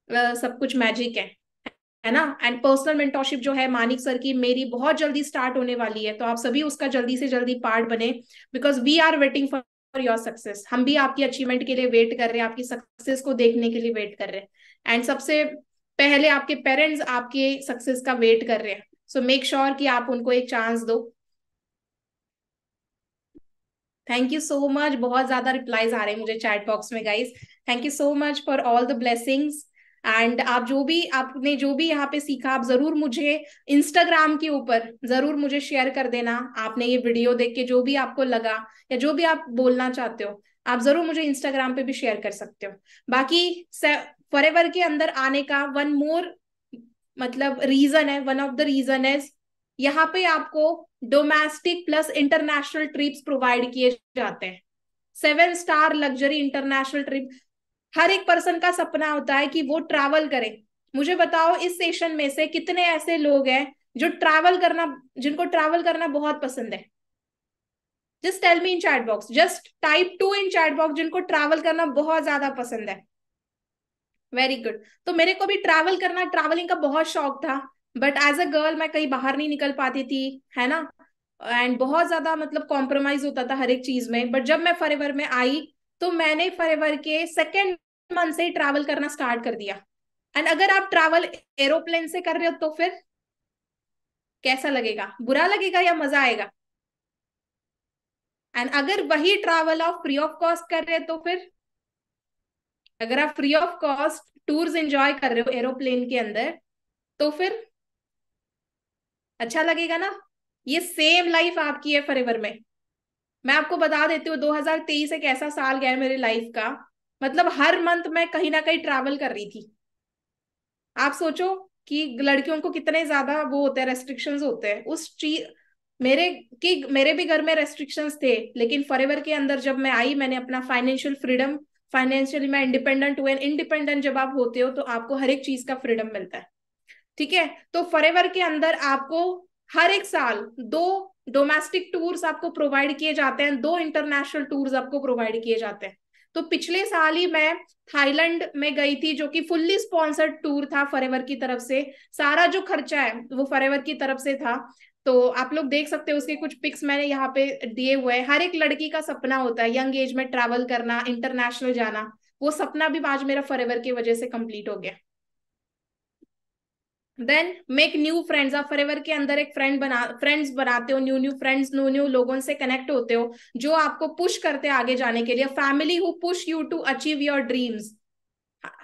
सब कुछ मैजिक है ना। एंड पर्सनल मेंटोरशिप जो है मानिक सर की, मेरी बहुत जल्दी स्टार्ट होने वाली है, तो आप सभी उसका जल्दी से जल्दी पार्ट बने, because we are waiting for your success. हम भी आपकी अचीवमेंट के लिए वेट कर रहे हैं, आपकी सक्सेस को देखने के लिए वेट कर रहे हैं। एंड सबसे पहले आपके पेरेंट्स आपके सक्सेस का वेट कर रहे हैं। सो मेक श्योर कि आप उनको एक चांस दो। Thank you so much. बहुत ज्यादा रिप्लाईज आ रहे हैं मुझे चैट बॉक्स में guys. Thank you so much for all the blessings. And आप जो भी आपने जो भी यहाँ पे सीखा, आप जरूर मुझे इंस्टाग्राम के ऊपर जरूर मुझे शेयर कर देना। आपने ये वीडियो देख के जो भी आपको लगा या जो भी आप बोलना चाहते हो, आप जरूर मुझे इंस्टाग्राम पे भी शेयर कर सकते हो। बाकी फॉरएवर के अंदर आने का वन मोर मतलब रीजन है, वन ऑफ द रीजन है, यहाँ पे आपको domestic plus international trips provide किए जाते हैं। 7 स्टार लग्जरी इंटरनेशनल ट्रिप। हर एक पर्सन का सपना होता है कि वो ट्रैवल करे। मुझे बताओ इस सेशन में से कितने ऐसे लोग हैं जो ट्रैवल करना, जिनको ट्रैवल करना बहुत पसंद है? Just tell me in chat box, just type 2 in chat box जिनको ट्रैवल करना बहुत ज्यादा पसंद है। Very good. तो मेरे को भी ट्रैवल करना, ट्रैवलिंग का बहुत शौक था, बट एज अ गर्ल मैं कहीं बाहर नहीं निकल पाती थी, है ना। एंड बहुत ज्यादा मतलब कॉम्प्रोमाइज होता था हर एक चीज में। बट जब मैं फॉरएवर में आई तो मैंने फॉरएवर के सेकेंड मंथ से ही ट्रैवल करना स्टार्ट कर दिया। एंड अगर आप ट्रैवल एरोप्लेन से कर रहे हो तो फिर कैसा लगेगा? बुरा लगेगा या मजा आएगा? एंड अगर वही ट्रैवल आप फ्री ऑफ कॉस्ट कर रहे हो तो फिर, अगर आप free of cost tours enjoy कर रहे हो एरोप्लेन के अंदर तो फिर अच्छा लगेगा ना। ये सेम लाइफ आपकी है फॉरएवर में। मैं आपको बता देती हूँ 2023 एक ऐसा साल गया है मेरे लाइफ का, मतलब हर मंथ मैं कहीं ना कहीं ट्रैवल कर रही थी। आप सोचो कि लड़कियों को कितने ज्यादा वो होते हैं, रेस्ट्रिक्शंस होते हैं उस चीज। मेरे भी घर में रेस्ट्रिक्शंस थे, लेकिन फॉरएवर के अंदर जब मैं आई मैंने अपना फाइनेंशियल फ्रीडम, फाइनेंशियली मैं इंडिपेंडेंट हुए। इंडिपेंडेंट जब आप होते हो तो आपको हर एक चीज का फ्रीडम मिलता है, ठीक है। तो फॉरएवर के अंदर आपको हर एक साल 2 डोमेस्टिक टूर्स आपको प्रोवाइड किए जाते हैं, 2 इंटरनेशनल टूर्स आपको प्रोवाइड किए जाते हैं। तो पिछले साल ही मैं थाईलैंड में गई थी, जो कि फुल्ली स्पॉन्सर्ड टूर था फॉरएवर की तरफ से। सारा जो खर्चा है वो फॉरएवर की तरफ से था। तो आप लोग देख सकते हो, उसके कुछ पिक्स मैंने यहाँ पे दिए हुए हैं। हर एक लड़की का सपना होता है यंग एज में ट्रैवल करना, इंटरनेशनल जाना। वो सपना भी आज मेरा फॉरएवर की वजह से कंप्लीट हो गया। Then make new friends. आप फॉरएवर के अंदर एक फ्रेंड्स बनाते हो, new new friends, new new लोगों से कनेक्ट होते हो जो आपको पुश करते हैं आगे जाने के लिए। Family who push you to achieve your dreams.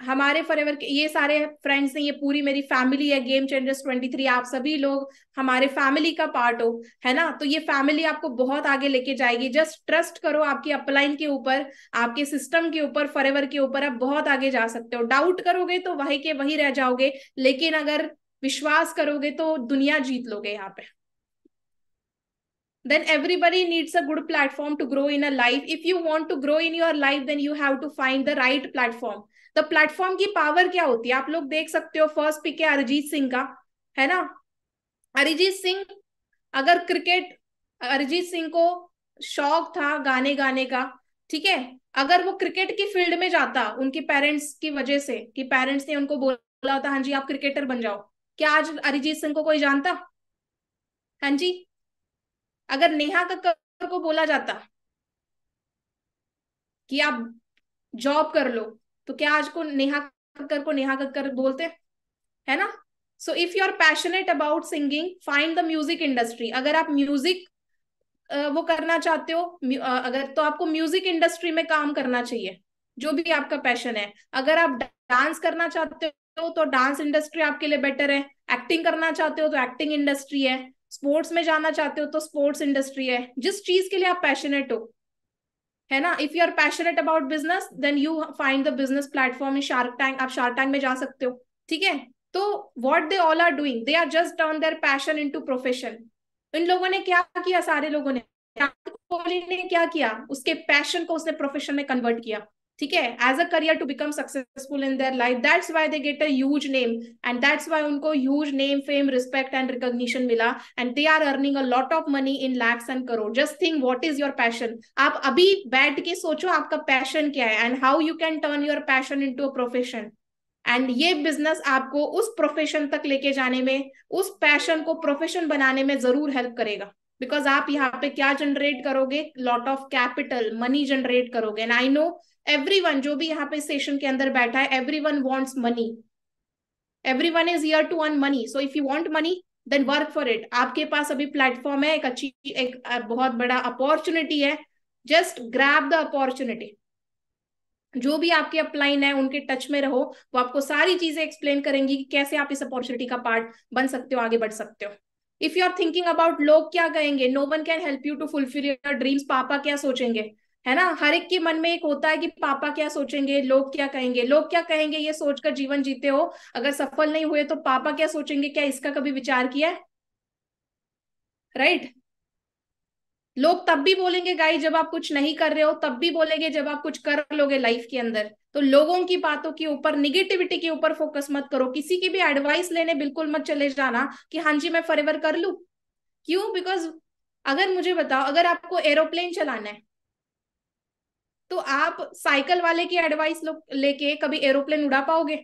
हमारे फॉरएवर के ये सारे फ्रेंड्स हैं, ये पूरी मेरी फैमिली है। गेम चेंजर्स 23 आप सभी लोग हमारे फैमिली का पार्ट हो, है ना। तो ये फैमिली आपको बहुत आगे लेके जाएगी। जस्ट ट्रस्ट करो आपकी अपलाइन के ऊपर, आपके सिस्टम के ऊपर, फॉरएवर के ऊपर, आप बहुत आगे जा सकते हो। डाउट करोगे तो वही के वही रह जाओगे, लेकिन अगर विश्वास करोगे तो दुनिया जीत लोगे यहाँ पे। Then everybody needs a good platform to grow in a life. If you want to grow in your life, then you have to find the right platform. The platform की पावर क्या होती है आप लोग देख सकते हो। फर्स्ट पिक है अरिजीत सिंह का, है ना। अरिजीत सिंह, अगर क्रिकेट, अरिजीत सिंह को शौक था गाने गाने का, ठीक है। अगर वो क्रिकेट की फील्ड में जाता उनके पेरेंट्स की वजह से, कि पेरेंट्स ने उनको बोला होता हाँ जी आप क्रिकेटर बन जाओ, क्या आज अरिजीत सिंह को कोई जानता? हाँ जी। अगर नेहा कक्कर को बोला जाता कि आप जॉब कर लो, तो क्या आज को नेहा कक्कर को नेहा कक्कर बोलते, है ना। So if you are passionate about singing, find the music industry. अगर आप म्यूजिक वो करना चाहते हो, अगर तो आपको म्यूजिक इंडस्ट्री में काम करना चाहिए, जो भी आपका पैशन है। अगर आप डांस करना चाहते हो तो डांस इंडस्ट्री आपके लिए बेटर है, एक्टिंग करना चाहते हो तो एक्टिंग इंडस्ट्री है, स्पोर्ट्स में जाना चाहते हो तो स्पोर्ट्स इंडस्ट्री है, जिस चीज के लिए आप पैशनेट हो, है ना। If you are passionate about business then you find the business platform in Shark Tank, आप शार्क टैंक में जा सकते हो, ठीक है। तो what they all are doing, they are just turn their passion into profession. इन लोगों ने क्या किया, सारे लोगों ने, विराट कोहली ने क्या किया, उसके पैशन को उसने प्रोफेशन में कन्वर्ट किया, ठीक है, as a career to become successful in their life. That's why they get a huge name, and that's why उनको huge name, fame, respect and recognition मिला, and they are earning a lot of money in lakhs and crore. Just think what is your passion. आप अभी बैठ के सोचो आपका पैशन क्या है, and how you can turn your passion into a profession. And ये बिजनेस आपको उस प्रोफेशन तक लेके जाने में, उस पैशन को प्रोफेशन बनाने में जरूर हेल्प करेगा। बिकॉज आप यहाँ पे क्या जनरेट करोगे, lot of capital, money generate करोगे। एंड आई नो एवरीवन जो भी यहाँ पे सेशन के अंदर बैठा है, everyone wants money, everyone is here to earn money. So if you want money then work for it. आपके पास अभी प्लेटफॉर्म है, एक अच्छी, एक बहुत बड़ा अपॉर्चुनिटी है, जस्ट ग्रैब द अपॉर्चुनिटी। जो भी आपके अपलाइन है उनके टच में रहो, वो आपको सारी चीजें एक्सप्लेन करेंगी कि कैसे आप इस अपॉर्चुनिटी का पार्ट बन सकते हो, आगे बढ़ सकते हो। If you are thinking about लोग क्या कहेंगे, no one can help you to fulfil your dreams, पापा क्या सोचेंगे, है ना। हर एक के मन में एक होता है कि पापा क्या सोचेंगे, लोग क्या कहेंगे, लोग क्या कहेंगे ये सोचकर जीवन जीते हो। अगर सफल नहीं हुए तो पापा क्या सोचेंगे, क्या इसका कभी विचार किया है, राइट। लोग तब भी बोलेंगे गाई जब आप कुछ नहीं कर रहे हो, तब भी बोलेंगे जब आप कुछ कर लोगे लाइफ के अंदर। तो लोगों की बातों के ऊपर, निगेटिविटी के ऊपर फोकस मत करो। किसी की भी एडवाइस लेने बिल्कुल मत चले जाना कि हाँ जी मैं फॉरएवर कर लूं। क्यों? बिकॉज अगर मुझे बताओ, अगर आपको एरोप्लेन चलाना है तो आप साइकिल वाले की एडवाइस लेके कभी एरोप्लेन उड़ा पाओगे?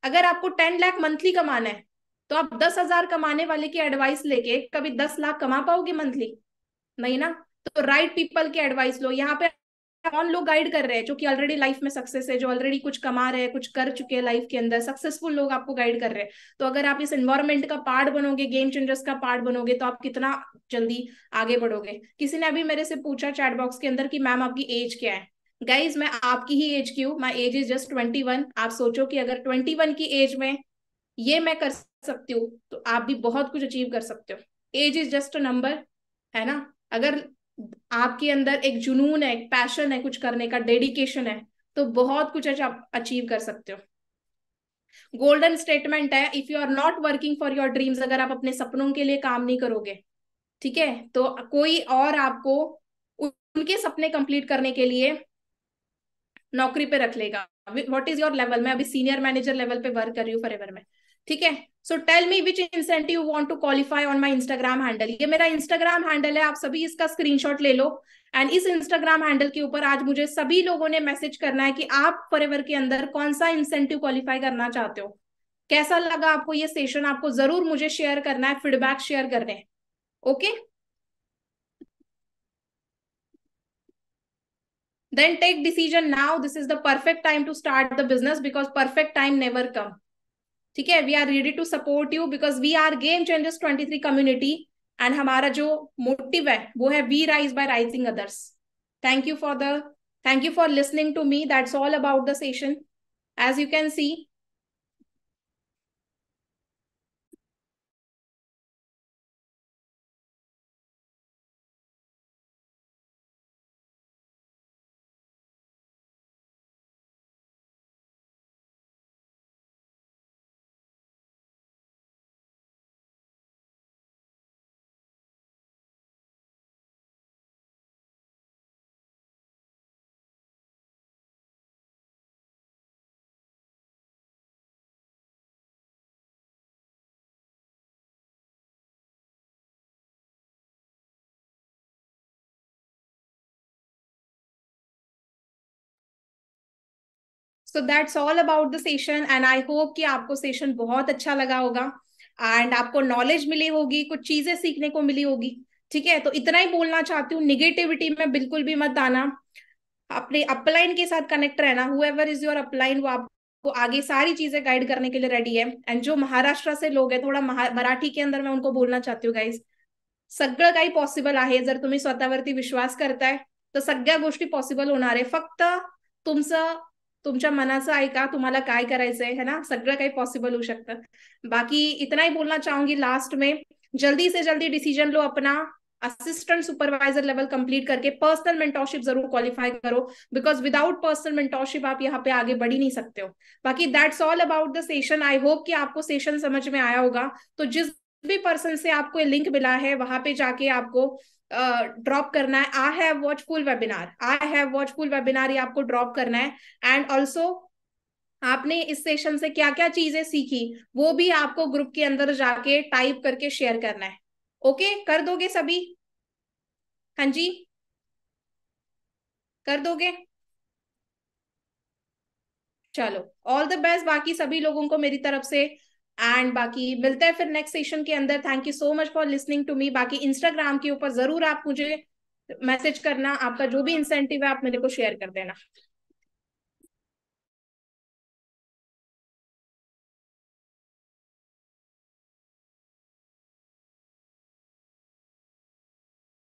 अगर आपको 10 लाख मंथली कमाना है तो आप 10,000 कमाने वाले की एडवाइस लेके कभी 10 लाख कमा पाओगे मंथली? नहीं ना। तो राइट पीपल की एडवाइस लो। यहाँ पे कौन लोग गाइड कर रहे हैं, जो कि ऑलरेडी लाइफ में सक्सेस है, जो ऑलरेडी कुछ कमा रहे हैं, कुछ कर चुके हैं लाइफ के अंदर, सक्सेसफुल लोग आपको गाइड कर रहे हैं। तो अगर आप इस एनवायरमेंट का पार्ट बनोगे, गेम चेंजर्स का पार्ट बनोगे, तो आप कितना जल्दी आगे बढ़ोगे। किसी ने अभी मेरे से पूछा चैट बॉक्स के अंदर कि मैम आपकी एज क्या है। गाइज मैं आपकी ही एज की हूँ, माई एज इज जस्ट 21। आप सोचो कि अगर 21 की एज में ये मैं कर सकती हूँ तो आप भी बहुत कुछ अचीव कर सकते हो। Age is just a number, है ना। अगर आपके अंदर एक जुनून है, एक पैशन है कुछ करने का, डेडिकेशन है, तो बहुत कुछ आप अचीव कर सकते हो। गोल्डन स्टेटमेंट है, if you are not working for your dreams, अगर आप अपने सपनों के लिए काम नहीं करोगे, ठीक है, तो कोई और आपको उनके सपने कंप्लीट करने के लिए नौकरी पे रख लेगा। What is your level? मैं अभी सीनियर मैनेजर लेवल पे वर्क कर रही हूँ फॉरएवर में, ठीक है। So tell me which incentive you want to qualify on my Instagram handle. ये मेरा इंस्टाग्राम हैंडल है, आप सभी इसका स्क्रीनशॉट ले लो। एंड इस इंस्टाग्राम हैंडल के ऊपर आज मुझे सभी लोगों ने मैसेज करना है कि आप फॉरएवर के अंदर कौन सा इंसेंटिव क्वालिफाई करना चाहते हो। कैसा लगा आपको ये सेशन? आपको जरूर मुझे शेयर करना है, फीडबैक शेयर करने हैं, okay. Then take decision now. This is the perfect time to start the business because perfect time never come. ठीक है, we are ready to support you because we are game changers 23 community. And हमारा जो मोटिव है वो है we rise by rising others. Thank you for the thank you for listening to me. That's all about the session. As you can see, so that's all about the session and I hope कि आपको सेशन बहुत अच्छा लगा होगा एंड आपको नॉलेज मिली होगी, कुछ चीजें सीखने को मिली होगी, ठीक है। तो इतना ही बोलना चाहती हूँ, निगेटिविटी में बिल्कुल भी मत आना, अपने अपलाइन के साथ कनेक्ट रहना। हुएवर इज योर अपलाइन वो आपको आगे सारी चीजें गाइड करने के लिए रेडी है। एंड जो महाराष्ट्र से लोग हैं, थोड़ा मराठी के अंदर मैं उनको बोलना चाहती हूँ, गाइज सगळं काही पॉसिबल आहे जर तुम्ही स्वतःवरती विश्वास करताय, तर सगळ्या गोष्टी पॉसिबल होणार आहे। फक्त तुमचं तुमच्या मनाचं ऐका, तुम्हाला काय करायचंय है ना, सगळं काही पॉसिबल होऊ शकतं. बाकी इतना ही बोलना चाहूंगी लास्ट में, जल्दी से जल्दी डिसीजन लो अपना, असिस्टेंट सुपरवाइजर लेवल कंप्लीट करके पर्सनल मेंटोरशिप जरूर क्वालिफाई करो, बिकॉज विदाउट पर्सनल मेंटोरशिप आप यहाँ पे आगे बढ़ ही नहीं सकते हो. बाकी that's all about the session. I hope कि आपको सेशन समझ में आया होगा. तो जिस भी पर्सन से आपको लिंक मिला है वहां पे जाके आपको ड्रॉप करना है I have watch full webinar, I have watch full webinar, ये आपको ड्रॉप करना है. एंड ऑल्सो आपने इस सेशन से क्या क्या चीजें सीखी वो भी आपको ग्रुप के अंदर जाके टाइप करके शेयर करना है. ओके, कर दोगे सभी? हाँ जी, कर दोगे? चलो, ऑल द बेस्ट बाकी सभी लोगों को मेरी तरफ से. एंड बाकी मिलते हैं फिर नेक्स्ट सेशन के अंदर. Thank you so much for listening to me. बाकी इंस्टाग्राम के ऊपर जरूर आप मुझे मैसेज करना, आपका जो भी इंसेंटिव है आप मेरे को शेयर कर देना.